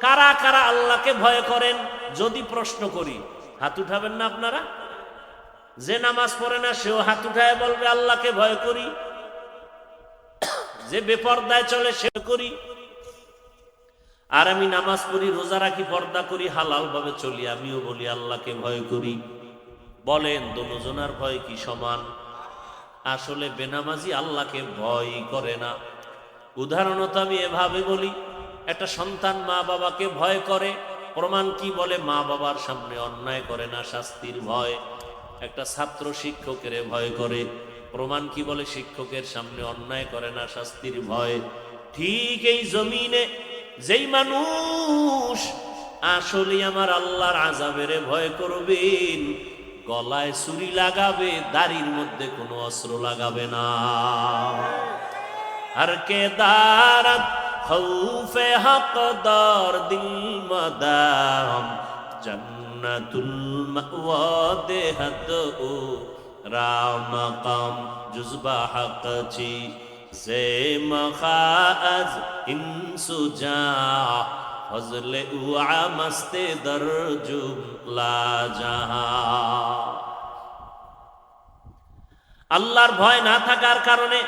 কারা কারা আল্লাহকে ভয় করেন, যদি প্রশ্ন করি, হাত উঠাবেন না আপনারা? যে নামাজ পড়ে না সেও হাত উঠায় বলবে আল্লাহকে ভয় করি, যে বেপরদায় চলে সে করি। আর আমি নামাজ পড়ি, রোজা রাখি, পর্দা করি, হালাল ভাবে চলি, আমিও বলি আল্লাহকে ভয় করি। বলেন দুজনার ভয় কি সমান? আসলে বেনামাজি আল্লাহকে ভয় করে না। উদাহরণত আমি এভাবে বলি, একটা সন্তান মা বাবাকে ভয় করে, প্রমাণ কি? বলে মা বাবার সামনে অন্যায় করে না, শাস্তির ভয়। একটা ছাত্র শিক্ষকের ভয় করে, প্রমাণ কি? বলে শিক্ষকের সামনে অন্যায় করে না, শাস্তির ভয়। ঠিক এই জমিনে যেই মানুষ আসলে আমার আল্লাহর আযাবের ভয় করবেন, গলায় ছুরি লাগাবে, দাড়ির মধ্যে কোনো অস্ত্র লাগাবে না। हर के दारत खौफे हक दार दिल मदाम जन्नतुल मअवा देहत ओ राम मकाम जुज़बा हक ची से मखाज इंसुजा फजले उआ मस्ते दरजुला जहा। আল্লাহর ভয় না থাকার কারণে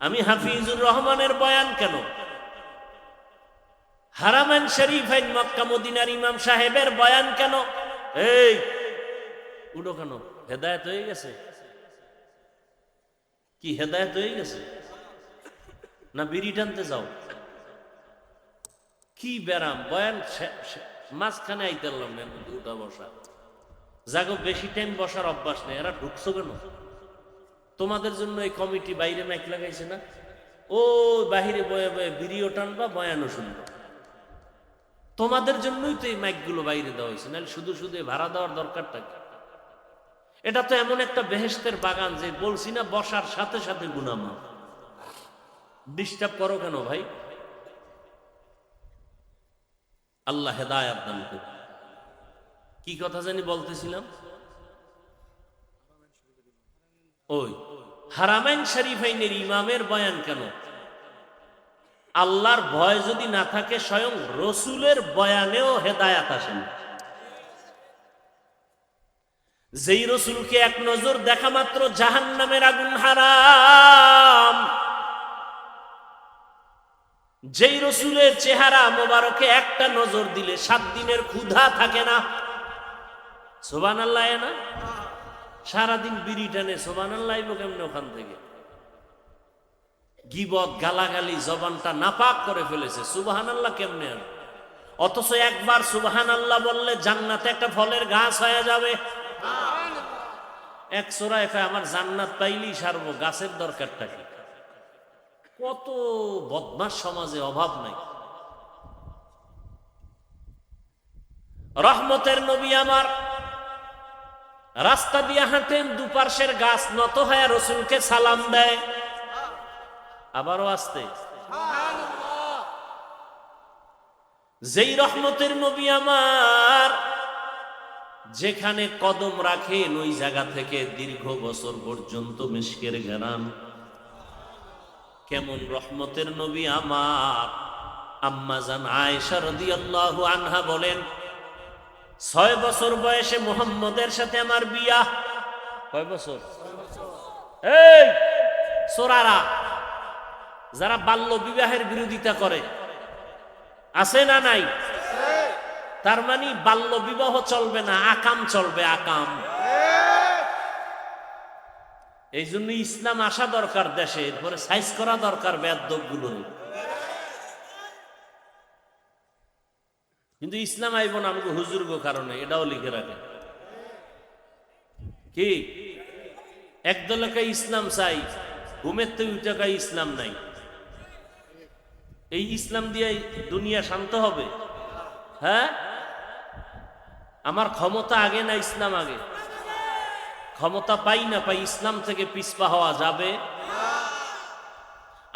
আমি হাফিজুর রহমানের বয়ান কেন, হারামাইন শরীফাইন মক্কা মদিনার ইমাম সাহেবের বয়ান কেন, এই উঠো কেন, হেদায়েত হয়ে গেছে? কি হেদায়েত হয়ে গেছে না বিড়ি টানতে যাও? কি ব্যারাম বয়ান মাঝখানে আইতে পারলাম না, উঠা বসা জাগো, বেশি টাইম বসার অভ্যাস নেই। এরা ঢুকছো কেন? তোমাদের জন্য এই কমিটি বাইরে মাইক লাগাইছে না, ও বাহিরে বয়ে বয়ে বিড়িও টানবা বয়ানও শুনবা। তোমাদের জন্যই তো এই মাইকগুলো বাইরে দেওয়া হয়েছে, নাহলে শুধু শুধু ভাড়া দেওয়ার দরকারটা কি? এটা তো এমন একটা বেহেশতের বাগান যে বলছি না বসার সাথে সাথে গুনাহ মাফ। ডিস্টার্ব করো কেন ভাই? আল্লাহ হেদায়েত দান করুন। কি কথা জানি বলতেছিলাম? ওই হারামাইন শরীফাইনের ইমামের বয়ান কেন? আল্লাহর ভয় যদি না থাকে স্বয়ং রসুলের বয়ানেও হেদায়াত আসে না। যেই রসুলকে এক নজর দেখা মাত্র জাহান্নামের আগুন হারাম, যেই রসুলের চেহারা মোবারকে একটা নজর দিলে 7 দিনের ক্ষুধা থাকে না। সুবহানাল্লাহ না? সারাদিন বিড়ি টানে, সুবহানাল্লাহ কেমনে ওখান থেকে? গীবত গালাগালি জবানটা নাপাক করে ফেলেছে, সুবহানাল্লাহ কেমনে? অথচ একবার সুবহানাল্লাহ বললে জান্নাতে একটা ফলের গাছ হয়ে যাবে। এক সোরায় আমার জান্নাত পাইলেই সারবো, গাছের দরকারটা কি? কত বদমাশ সমাজে, অভাব নাই। রহমতের নবী আমার রাস্তা দিয়ে হাঁটেন, দুপার্শ্বের গাছ নত হয়ে রসুলকে সালাম দেয়, আবারও আসতে। যেই রহমতের নবী আমার যেখানে কদম রাখেন ওই জায়গা থেকে দীর্ঘ বছর পর্যন্ত মিশকের ঘেরান। কেমন রহমতের নবী আমার! আম্মা জান আয়েশা রাদিয়াল্লাহু আনহা বলেন, 6 বছর বয়সে মুহাম্মদের সাথে আমার বিয়া। কয় বছর? এই সোরারা যারা বাল্য বিবাহের বিরোধিতা করে আছে না নাই? তার মানে বাল্য বিবাহ চলবে না, আকাম চলবে, আকাম। এই জন্য ইসলাম আসা দরকার দেশে, এরপরে সাইজ করা দরকার বেয়াদবগুলো। কিন্তু ইসলাম আইব না আমাকে হুজুর্গ কারণে, এটাও লিখে রাখে। কি একদল ইসলাম চাই, ঘুমের তো টাকায় ইসলাম নাই। এই ইসলাম দিয়ে দুনিয়া শান্ত হবে? হ্যাঁ, আমার ক্ষমতা আগে না ইসলাম আগে? ক্ষমতা পাই না পাই ইসলাম থেকে পিছপা হওয়া যাবে?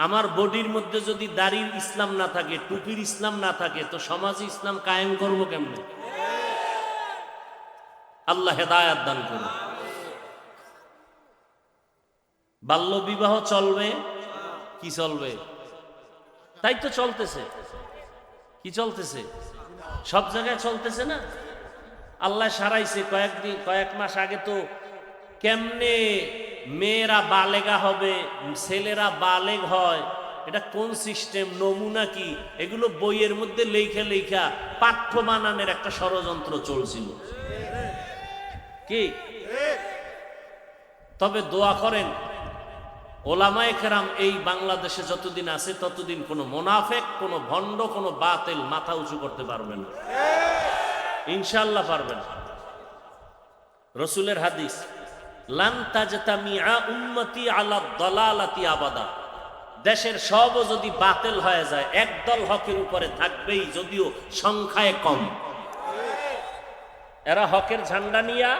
আমার বডির মধ্যে যদি দাড়ির ইসলাম না থাকে, টুপির ইসলাম না থাকে, তো সমাজে ইসলাম কায়েম করবো কেমনে? আল্লাহ হেদায়াত দান করুন। বাল্য বিবাহ চলবে কি চলবে? তাই তো চলতেছে। কি চলতেছে? সব জায়গায় চলতেছে না? আল্লাহ সারাইছে কয়েক মাস আগে তো কেমনে মেয়েরা বালেগা হবে, ছেলেরা বালেগ হয়, এটা কোন সিস্টেম, নমুনা কি, এগুলো বইয়ের মধ্যে লেখা লেখা পাঠ্য বানানোর একটা ষড়যন্ত্র চলছিল। কি তবে দোয়া করেন, ওলামায়ে কেরাম এই বাংলাদেশে যতদিন আছে ততদিন কোনো মুনাফিক, কোনো ভণ্ড, কোনো বাতিল মাথা উঁচু করতে পারবে না। ইনশাআল্লাহ পারবেন। রসুলের হাদিস, লান তাজতামিআ উম্মতি আলা দালালাতি আবাদা। দেশের সব যদি বাতিল হয়ে যায়, একদল হকের উপরে থাকবেই, যদিও সংখ্যায় কম। এরা হকের ঝান্ডা নিয়ে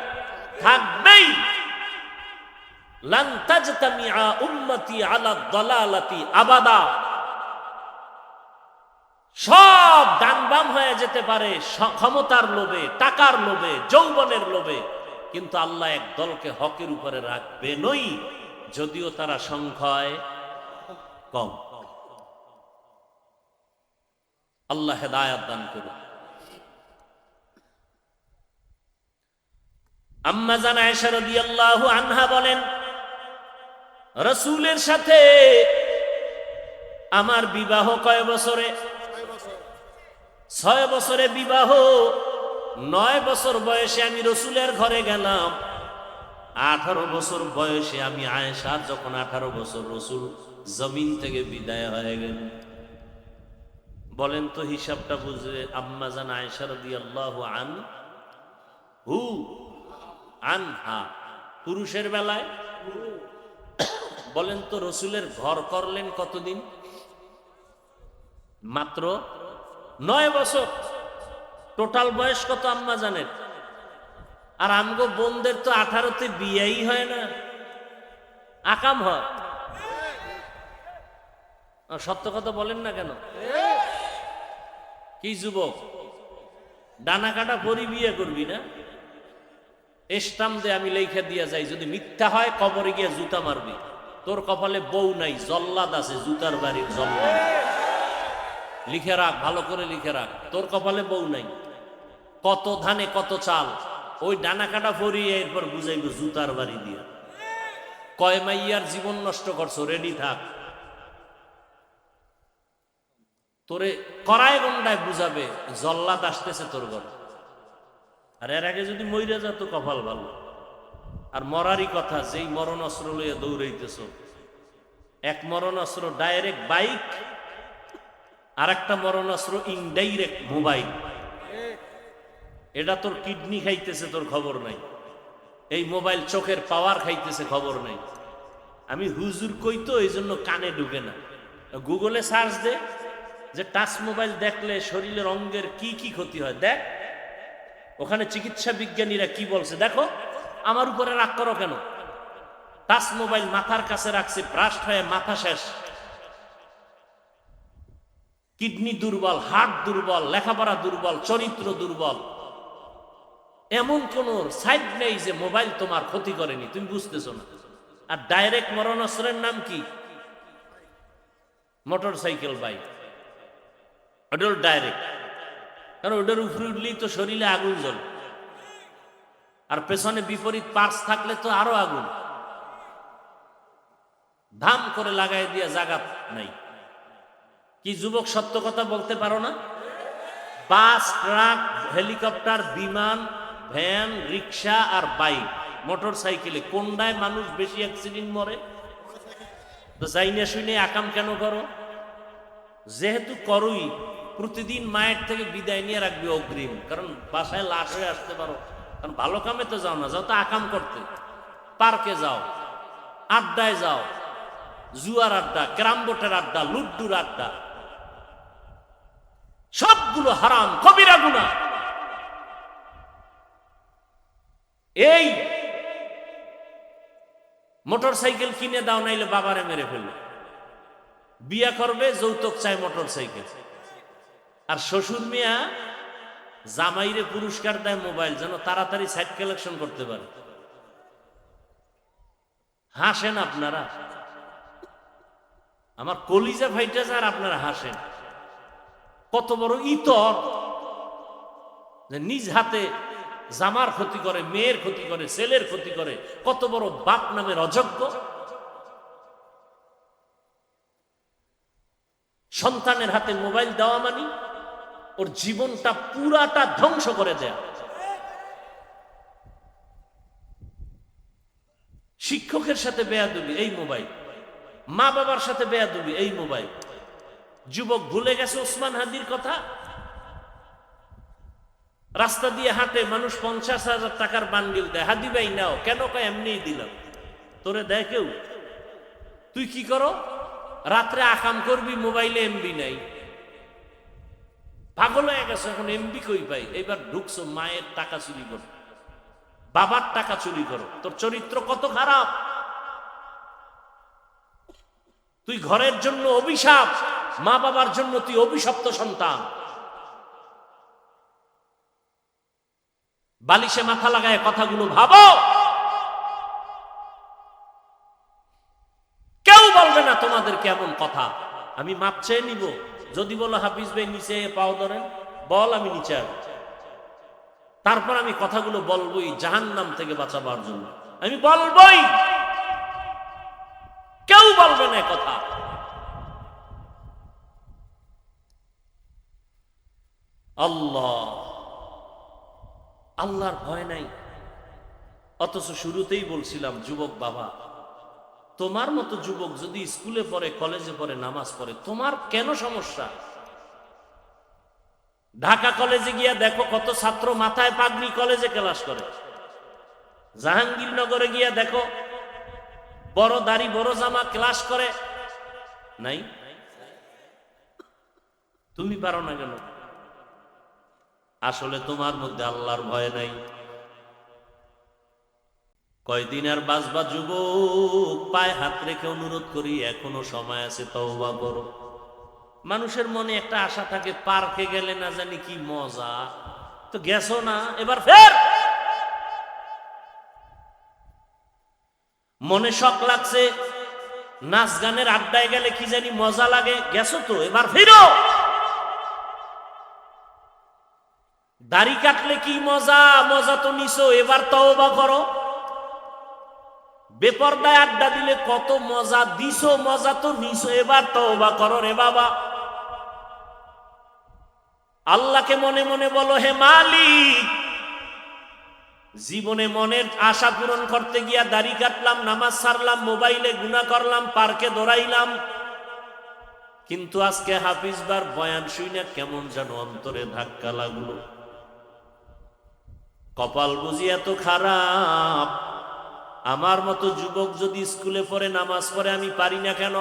থাকবেই। লান তাজতামিআ উম্মতি আলা দালালাতি আবাদা, সব ডানবাম হয়ে যেতে পারে ক্ষমতার লোভে, টাকার লোভে, যৌবনের লোভে, কিন্তু আল্লাহ এক দলকে হকের উপরে রাখবেনই, যদিও তারা সংখ্যায় কম। আল্লাহ হেদায়াত দান করুন। আম্মা জান আয়েশা রাদিয়াল্লাহু আনহা বলেন, রাসূলের সাথে আমার বিবাহ কয় বছরে? 6 বছরে বিবাহ। 9 বছর বয়সে আমি রসুলের ঘরে গেলাম। 18 বছর বয়সে আমি আয়েশার যখন 18 বছর, রসুল জমিন থেকে বিদায় হয়ে গেল। বলেন তো হিসাবটা বুঝে। আম্মা জান আয়েশা রাদিয়াল্লাহু আনহা পুরুষের বেলায় বলেন তো রসুলের ঘর করলেন কতদিন? মাত্র 9 বছর। টোটাল বয়স কত আম্মা জানেন? আর আমগো বোনদের তো 18তে বিয়েই হয় না, আকাম হয়। সত্য কথা বলেন না কেন? কি যুবক, ডানা কাটা পরি বিয়ে করবি না? স্টাম্প দে, আমি লেখা দিয়া যাই, যদি মিথ্যা হয় কবরে গিয়ে জুতা মারবি। তোর কপালে বউ নাই, জল্লাদ আছে, জুতার বাড়ির জল্লাদ। লিখে রাখ, ভালো করে লিখে রাখ, তোর কপালে বউ নাই। কত ধানে কত চাল, ওই ডানা কাটা পরিয়ে এরপর বুঝাইব জুতার বাড়ি দিয়া। কয় মাইয়ার জীবন নষ্ট করছো, রেডি থাক। তোরে করায় গন্ডায় বুঝাবে জল্লাদ আসতেছে তোর ঘর। আর এর আগে যদি মইরা যা তো কপাল ভালো। আর মরারই কথা, যেই মরণ অস্ত্র লইয়া দৌড়াইতেছ, এক মরণ অস্ত্র ডাইরেক্ট বাইক, আর একটা মরণ অস্ত্র ইনডাইরেক্ট মোবাইল। এটা তোর কিডনি খাইতেছে, তোর খবর নাই। এই মোবাইল চোখের পাওয়ার খাইতেছে, খবর নাই। আমি হুজুর কই তো এই জন্য কানে ঢুকে না। গুগলে সার্চ দে যে টাচ মোবাইল দেখলে শরীরের অঙ্গের কি কি ক্ষতি হয়, দেখ ওখানে চিকিৎসা বিজ্ঞানীরা কি বলছে। দেখো, আমার উপরে রাগ করো কেন? টাচ মোবাইল মাথার কাছে রাখছে, ব্রাস্ট হয়ে মাথা শেষ। কিডনি দুর্বল, হার্ট দুর্বল, লেখাপড়া দুর্বল, চরিত্র দুর্বল। এমন কোন সাইড নেই যে মোবাইল তোমার ক্ষতি করেনি, তুমি বুঝতেছো না। আর ডাইরেক্ট মরণাস্ত্রের নাম কি? Motor cycle, bike. ওটা ডাইরেক্ট, কারণ ওটার উপরে উঠলেই তো শরীরে আগুন জ্বলে। আর পেছনে বিপরীত পার্স থাকলে তো আরো আগুন। ধাম করে লাগাই দিয়া জায়গা নাই। কি যুবক, সত্য কথা বলতে পারো না? বাস, ট্রাক, হেলিকপ্টার, বিমান, ভ্যান, রিক্সা আর বাইক, মোটর সাইকেলে কোনটায় মানুষ বেশি অ্যাক্সিডেন্ট মরে? তো যাই না শুনে আকাম কেন করো? যেহেতু করোই, প্রতিদিন মায়ের থেকে বিদায় নিয়ে রাখবি অগ্রিম, কারণ বাসায় লাশ হয়ে আসতে পারো। কারণ ভালো কামে তো যাও না, যাও তো আকাম করতে। পার্কে যাও, আড্ডায় যাও, জুয়ার আড্ডা, ক্যারাম বোর্ডের আড্ডা, লুড্ডুর আড্ডা, সবগুলো হারাম, কবিরা গুনাহ। এই মোটর সাইকেল কিনে দাও, নাইলে বাবারে মেরে ফেললো। বিয়া করবে, যৌতুক চাই মোটর সাইকেল। আর শ্বশুর মিয়া জামাইরে পুরস্কার দেয় মোবাইল, যেন তাড়াতাড়ি সাইট কালেকশন করতে পারে। হাসেন আপনারা, আমার কলিজা ফাইটা যায়, আর আপনারা হাসেন। কত বড় ইতর যে নিজ হাতে জামার ক্ষতি করে, মেয়ের ক্ষতি করে, ছেলের ক্ষতি করে। কত বড় বাপ নামের অযোগ্য। সন্তানের হাতে মোবাইল দেওয়া মানে ওর জীবনটা পুরাটা ধ্বংস করে দেয়া। শিক্ষকের সাথে বেয়াদবি, এই মোবাইল। মা বাবার সাথে বেয়াদবি, এই মোবাইল। যুবক ভুলে গেছে ওসমান হাদির কথা। রাস্তা দিয়ে হাঁটে, মানুষ 50,000 টাকার বান্ডিল দেয়, হাদি ভাই নাও। কেন? কয় এমনি দিলাম। তোরে দেয় কেউ? তুই কি করো? রাত্রে আকাম করবি, মোবাইলে এমবি নাই। পাগল হয়ে গেছে, এখন এমবি কই পাই? এইবার ঢুকছো মায়ের টাকা চুরি করো, বাবার টাকা চুরি করো। তোর চরিত্র কত খারাপ! তুই ঘরের জন্য অভিশাপ, মা বাবার জন্য তুই অভিশপ্ত সন্তান। বালিশে মাথা লাগায় কথাগুলো ভাবো। কেউ বলবে না তোমাদেরকে এমন কথা। আমি মাপ চেয়ে নিব। যদি বলো হাফিজ ভাই নিচে পাও ধরেন, বল আমি নিচে আসবো। তারপর আমি কথাগুলো বলবোই জাহান্নাম থেকে বাঁচাবার জন্য। আমি বলবোই, কেউ বলবে না কথা। আল্লাহ, আল্লাহর ভয় নাই। অথচ শুরুতেই বলছিলাম, যুবক বাবা, তোমার মতো যুবক যদি স্কুলে পড়ে, কলেজে পড়ে, নামাজ পড়ে, তোমার কেন সমস্যা? ঢাকা কলেজে গিয়া দেখো কত ছাত্র মাথায় পাগড়ি কলেজে ক্লাস করে। জাহাঙ্গীরনগরে গিয়া দেখো বড় দাড়ি বড় জামা ক্লাস করে। নাই? তুমি পারো না কেন? আসলে তোমার মধ্যে আল্লাহর ভয় নাই। কয়দিন আর বাঁচবা যুবক? পায়ে হাত রেখে অনুরোধ করি, এখনো সময় আছে, তওবা করো। মানুষের মনে একটা আশা থাকে, পার্কে গেলে না জানি কি মজা। তো গেছো না, এবার ফের। মনে শখ লাগছে, নাচ গানের আড্ডায় গেলে কি জানি মজা লাগে, গেছো তো, এবার ফিরো। দাড়ি কাটলে কি মজা, মজা তো নিছো, এবার তওবা করো। বেপরদায় আড্ডা দিলে কত মজা দিছো, মজা তো নিছো, এবার তওবা করো রে বাবা। আল্লাহকে মনে মনে বলো, হে মালিক, জীবনে মনের আশা পূরণ করতে গিয়া দাড়ি কাটলাম, নামাজ ছাড়লাম, মোবাইলে গুনাহ করলাম, পার্কে দৌড়াইলাম, কিন্তু আজকে হাফিজবার বয়ান শুইনা কেমন যেন অন্তরে ধাক্কা লাগলো। কপাল বুঝি এত খারাপ। আমার মতো যুবক যদি স্কুলে পড়ে, নামাজ পড়ে, আমি পারি না কেন?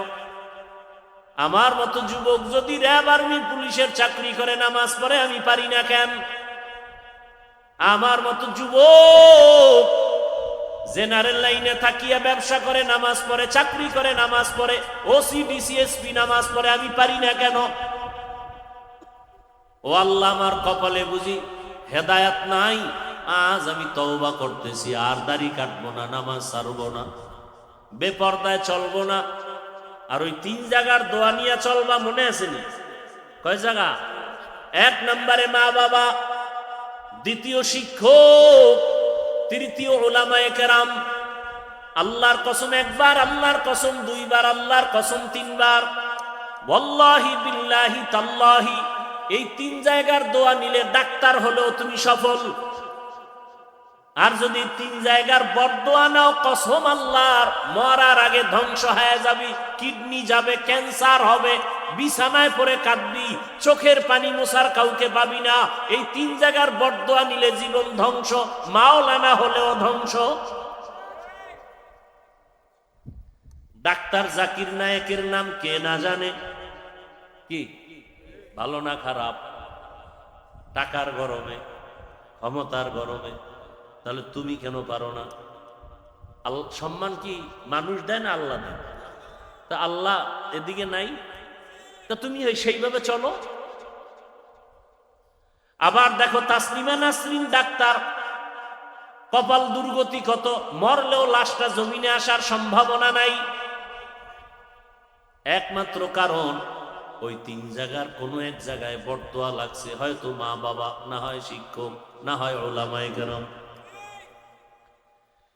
আমার মতো যুবক যদি র্যাব, আর্মি, পুলিশের চাকরি করে, নামাজ পড়ে, আমি পারি না কেন? আমার মতো যুবক জেনারেল লাইনে থাকিয়া ব্যবসা করে, নামাজ পড়ে, চাকরি করে, নামাজ পড়ে, ওসি, ডিসি, এসপি নামাজ পড়ে, আমি পারি না কেন? ও আল্লাহ, আমার কপালে বুঝি হেদায়াত নাই? আজ আমি তওবা করতেছি, আর দাড়ি কাটবো না, নামাজ ছাড়বো না, বেপরদায় চলবো না। আর ওই 3 জায়গার দোয়া নিয়ে চলবা, মনে আছে নি? কয় জায়গা? 1 নম্বরে মা বাবা, 2য় শিক্ষক, 3য় উলামায়ে কেরাম। আল্লাহর কসম 1 বার, আল্লাহর কসম 2 বার, আল্লাহর কসম 3 বার। ওয়াল্লাহি বিল্লাহি তাল্লাহি, এই 3 জায়গার দোয়া নিলে ডাক্তার হলেও তুমি সফল। আর যদি 3 জায়গার বদদোয়া নাও, কসম আল্লাহর, মরার আগে ধ্বংস হয়ে যাবি, কিডনি যাবে, ক্যান্সার হবে, বিছানায় পড়ে কাঁদবি, চোখের পানি মোছার কাউকে পাবি না। এই 3 জায়গার বদদোয়া নিলে জীবন ধ্বংস, মাওলানা হলেও ধ্বংস। ডাক্তার জাকির নায়েকের নাম কে না জানে? কি ভালো না খারাপ? টাকার গরমে, ক্ষমতার গরমে। তাহলে তুমি কেন পারো না? সম্মান কি মানুষ দেয় না আল্লাহ দেয়? তা আল্লাহ এদিকে নাই, তা তুমি সেইভাবে চলো। আবার দেখো তাসলিমা নাসরিন ডাক্তার, কপাল দুর্গতি কত, মরলেও লাশটা জমিনে আসার সম্ভাবনা নাই। একমাত্র কারণ ওই 3 জায়গার কোনো এক জায়গায় বদদোয়া লাগছে, হয়তো মা বাবা, না হয় শিক্ষক, না হয় উলামায়ে কেরাম।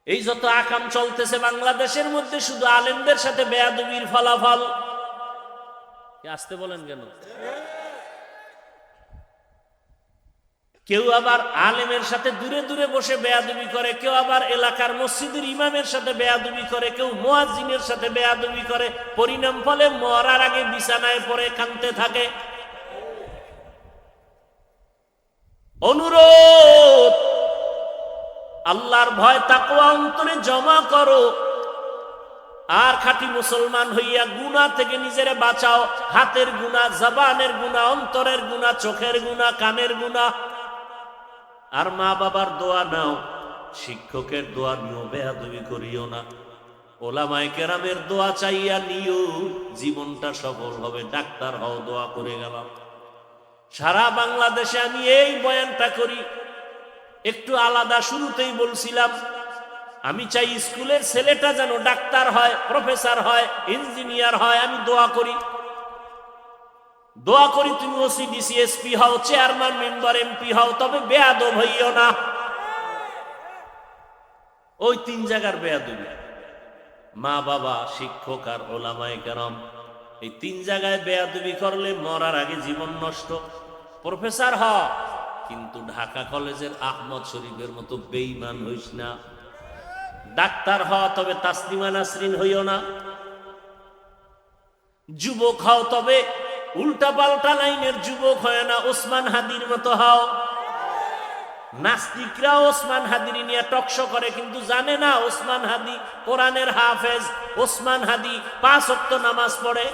এই যত আকাম চলতেছে বাংলাদেশের মধ্যে, শুধু আলেমদের সাথে বেয়াদবির ফলাফল। আসতে বলেন কেন? কেউ আবার আলেমের সাথে দূরে দূরে বসে বেয়াদবি করে, কেউ আবার এলাকার মসজিদের ইমামের সাথে বেয়াদবি করে, কেউ মুয়াজ্জিনের সাথে বেয়াদবি করে। পরিণাম ফলে মরার আগে বিছানায় পড়ে কাঁদতে থাকে। অনুরোধ, আল্লাহর ভয় তাকওয়া অন্তরে জমা করো, আর খাঁটি মুসলমান হইয়া গুনাহ থেকে নিজেরে বাঁচাও। হাতের গুনাহ, জবানের গুনাহ, অন্তরের গুনাহ, চোখের গুনাহ, কানের গুনাহ। আর মা বাবার দোয়া নাও, শিক্ষকের দোয়া নিও, বেয়াদবি করিও না। ওলামায়ে কেরামের দোয়া চাইয়া নিও, জীবনটা সফল হবে। ডাক্তার হও, দোয়া করে গেলাম। সারা বাংলাদেশে আমি এই বয়ানটা করি, একটু আলাদা। শুরুতেই বলছিলাম আমি চাই স্কুলের ছেলেটা যেন ডাক্তার হয়, প্রফেসর হয়, ইঞ্জিনিয়ার হয়। আমি দোয়া করি, দোয়া করি তুমি ওসিডিসি এসপি হও, চেয়ারম্যান মেম্বার এমপি হও, তবে বেয়াদব হইও না। ওই তিন জায়গার বেয়াদবি, মা বাবা, শিক্ষক আর ওলামায়ে কেরাম, এই তিন জায়গায় বেয়াদবি করলে মরার আগে জীবন নষ্ট। প্রফেসর হ, কিন্তু ঢাকা কলেজের আহমদ শরীফের মতো বেঈমান হইস না। ডাক্তার হ, তবে তাসলিমা নাসরিন হইও না। যুবক হও, তবে উল্টা পাল্টা লাইনের যুবক হয় না, ওসমান হাদির মতো হও। নাস্তিকরা ওসমান হাদির নিয়ে টকশো করে, কিন্তু জানে না ওসমান হাদি কোরআনের হাফেজ, ওসমান হাদি 5 ওয়াক্ত নামাজ পড়ে।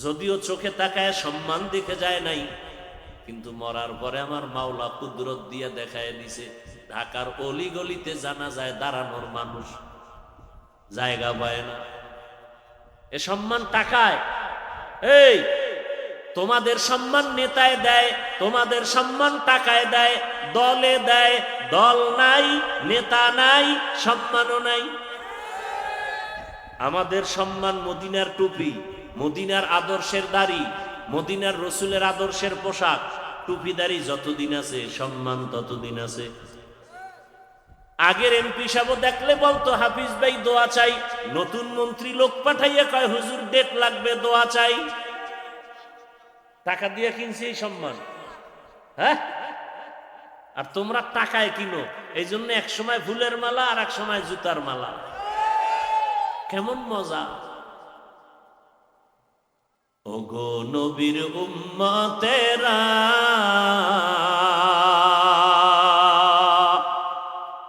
যদিও চোখে তাকায় সম্মান দেখে যায় নাই, কিন্তু মরার পরে আমার মাওলা কুদরত দিয়ে দেখায় দিছে। ঢাকার অলি গলিতে জানা যায় দাঁড়ানোর মানুষ জায়গা পায় না। এ সম্মান টাকায়। এই তোমাদের সম্মান নেতায় দেয়, তোমাদের সম্মান টাকায় দেয়, দলে দেয়। দল নাই, নেতা নাই, সম্মানও নাই। আমাদের সম্মান মদিনার টুপি, মদিনার আদর্শের দাড়ি, মদিনার রসুলের আদর্শের পোশাক। টুপি দাড়ি যতদিন আছে সম্মান ততদিন আছে। আগের এমপি সাহেব দেখলে বলতো হাফিজ ভাই দোয়া চাই, নতুন মন্ত্রী লোক পাঠাইয়া কয় হুজুর ডেট লাগবে, দোয়া চাই। টাকা দিয়ে কিনছি এই সম্মান, হ্যাঁ? আর তোমরা টাকায় কিনো। এই জন্য এক সময় ফুলের মালা আর এক সময় জুতার মালা। কেমন মজা! ওগো নবীর উম্মতেরা,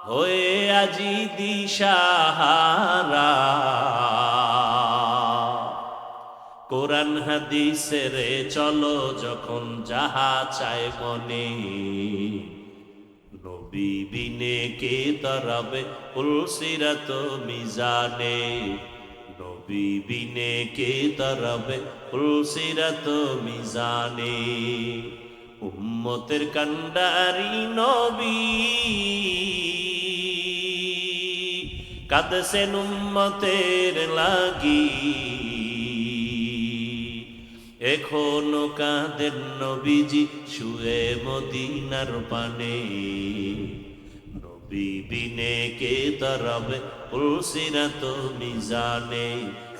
হয়ে আজি দিশাহারা, কোরআন হাদিসের চলো যখন যাহা চায় মনে, নবী বিনে কে তরবে পুলসিরাত মিজানে, নবী বিনে কে তরবে পুলসিরাত মিজানে। উম্মতের কান্ডারি নবী, কাঁদছেন উম্মতের লাগি, এখনো কাঁদেন নবীজি শুয়ে মদিনার পানে, নবী বিনে কে তরবে পুলসিরাত মিজানে,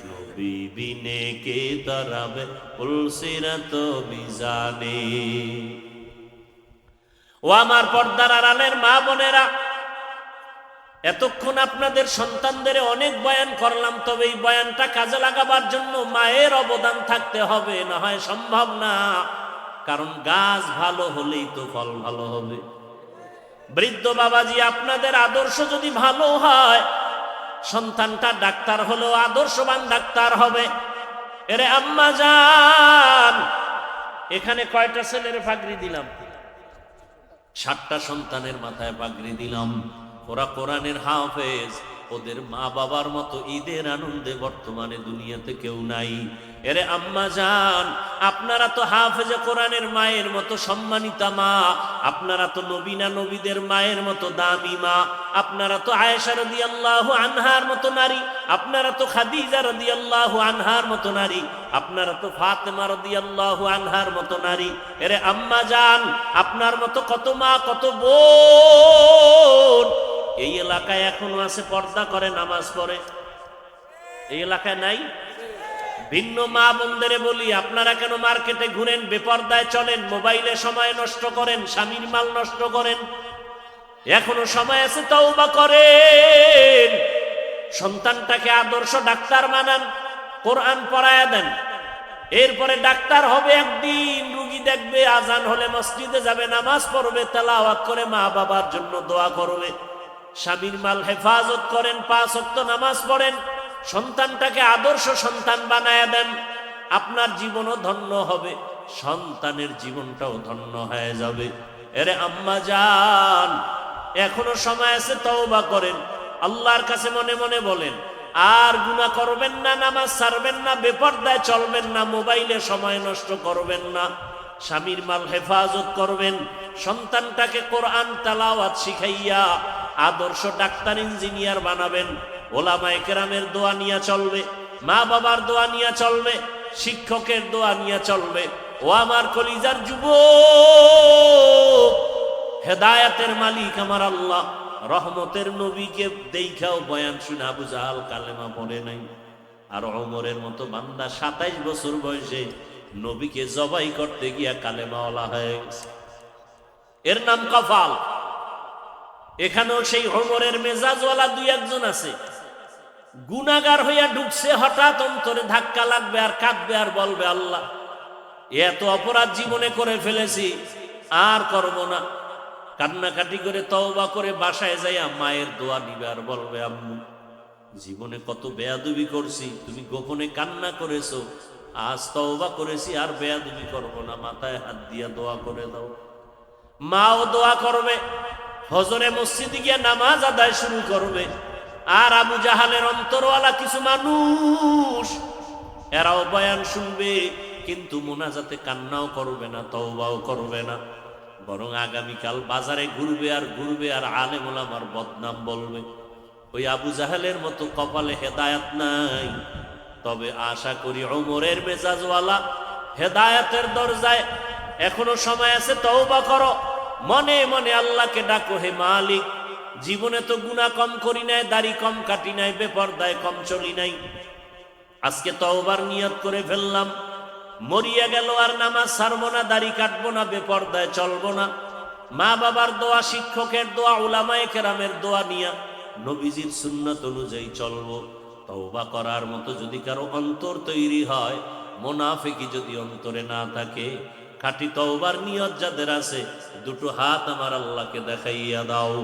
নবী বিনে কে তরবে পুলসিরাত মিজানে। ও আমার পর্দার আড়ালের মা বোনেরা, এতক্ষণ আপনাদের সন্তানদের অনেক বয়ান করলাম, তবে এই বয়ানটা কাজে লাগাবার জন্য মায়ের অবদান থাকতে হবে, না হয় সম্ভব না। কারণ গাছ ভালো হলেই তো ফল ভালো হবে। বৃদ্ধ বাবাজি, আপনাদের আদর্শ যদি ভালো হয়, সন্তানটা ডাক্তার হলেও আদর্শবান ডাক্তার হবে। এরে আম্মা জান, এখানে কয়টা ছেলের পাগড়ি দিলাম? 7টা সন্তানের মাথায় পাগড়ি দিলাম। ওরা কোরআনের হাফেজ। ওদের মা বাবার মতো ঈদের আনন্দে বর্তমানে দুনিয়াতে কেউ নাই। এরে আম্মা জান, আপনারা তো হাফেজে কোরআনের মায়ের মতো সম্মানিতা মা, আপনারা তো নবীনা নবীদের মায়ের মতো দামি মা, আপনারা তো আয়েশা রাদিয়াল্লাহু আনহার মতো নারী, আপনারা তো খাদিজা রাদিয়াল্লাহু আনহার মতো নারী, আপনারা তো ফাতেমা রাদিয়াল্লাহু আনহার মতো নারী। এরে আম্মা জান, আপনার মতো কত মা, কত বোন এই এলাকায় এখনো আছে, পর্দা করে, নামাজ পড়ে। এই এলাকায় নাই? ভিন্ন মা বোনদের বলি, আপনারা কেন মার্কেটে ঘুরেন, বেপর্দায় চলেন, মোবাইলে সময় নষ্ট করেন, স্বামীর মাল নষ্ট করেন? এখনো সময় আছে, তওবা করেন। সন্তানটাকে আদর্শ ডাক্তার বানান, কোরআন পড়ায়া দেন। এরপরে ডাক্তার হবে, একদিন রুগী দেখবে, আজান হলে মসজিদে যাবে, নামাজ পড়বে, তেলাওয়াত করে মা বাবার জন্য দোয়া করবে। স্বামীর মাল হেফাজত করেন, 5 ওয়াক্ত নামাজ পড়েন, সন্তানটাকে আদর্শ সন্তান বানায়া দেন। আপনার জীবনও ধন্য হবে, সন্তানের জীবনটাও ধন্য হয়ে যাবে। এরে আম্মা জান, এখনো সময় আছে, তওবা করেন। আল্লাহর কাছে মনে মনে বলেন, আর গুনাহ করবেন না, নামাজ ছাড়বেন না, বেপরদায় চলবেন না, মোবাইলে সময় নষ্ট করবেন না, স্বামীর মাল হেফাজত করবেন, সন্তানটাকে কোরআন তেলাওয়াত শিখাইয়া আদর্শ ডাক্তার ইঞ্জিনিয়ার বানাবেন, ওলামায়ে কেরামের দোয়া নিয়ে চলবে, মা বাবার দোয়া নিয়ে চলবে, শিক্ষকের দোয়া নিয়ে চলবে। ও আমার কলিজার যুবক, হেদায়েতের মালিক আমার আল্লাহ, রহমতের নবীকে দেখাও বয়ান শুনে আবু জাহাল কালেমা পড়ে নাই। আর ওমরের মতো বান্দা 27 বছর বয়সে নবীকে জবাই করতে গিয়া কালেমাওয়ালা হয়ে গেছে। এর নাম কফাল। এখানেও সেই ওমরের মেজাজওয়ালা দুই একজন আছে, গুনাহগার হইয়া ঢুকছে, হঠাৎ অন্তরে ধাক্কা লাগবে আর কাঁদবে আর বলবে, আল্লাহ এত অপরাধ জীবনে করে ফেলেছি, আর করব না। কান্নাকাটি করে তওবা করে বাসায় যাইয়া মায়ের দোয়া নিবে আর বলবে, আম্মু জীবনে কত বেয়াদবি করছি, তুমি গোপনে কান্না করেছো, আজ তওবা করেছি, আর বেয়াদবি করব না, মাথায় হাত দিয়া দোয়া করে দাও। মাও দোয়া করবে, ফজরে মসজিদে গিয়ে নামাজ আদায় শুরু করবে। আর আবু জাহালের অন্তরওয়ালা কিছু মানুষ, এরাও বয়ান শুনবে, কিন্তু মোনাজাতে কান্নাও করবে না, তওবাও করবে না, বরং আগামীকাল বাজারে ঘুরবে আর ঘুরবে আর আলেম ওলামার বদনাম বলবে। ওই আবু জাহেলের মতো কপালে হেদায়েত নাই। তবে আশা করি ওমরের মেজাজওয়ালা হেদায়েতের দরজায় এখনো সময় আছে, তওবা করো, মনে মনে আল্লাহকে ডাকো, হে মালিক জীবনে তো গুনাহ কম করি নাই, দাড়ি কম কাটি নাই, বেপরদায় কম চলি নাই, আজকে তওবার নিয়ত করে ফেললাম, মরিয়া গেল আর নামাজ ছাড়বো না, দাড়ি কাটবো না, বেপরদায় চলবো না, মা বাবার দোয়া, শিক্ষকের দোয়া, উলামায়ে কেরামের দোয়া নিয়া নবীজির সুন্নাত অনুযায়ী চলবো। তওবা করার মতো যদি কারো অন্তর তৈরি হয়, মুনাফিকি যদি অন্তরে না থাকে, খাঁটি তওবার নিয়ত যাদের আছে, দুটো হাত আমার আল্লাহকে দেখাইয়া দাও।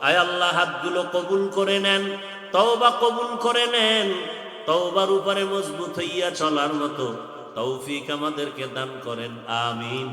আয় আল্লাহ, হাতগুলো কবুল করে নেন, তওবা কবুল করে নেন, তওবার উপরে মজবুত হইয়া চলার মতো তৌফিক আমাদেরকে দান করেন, আমিন।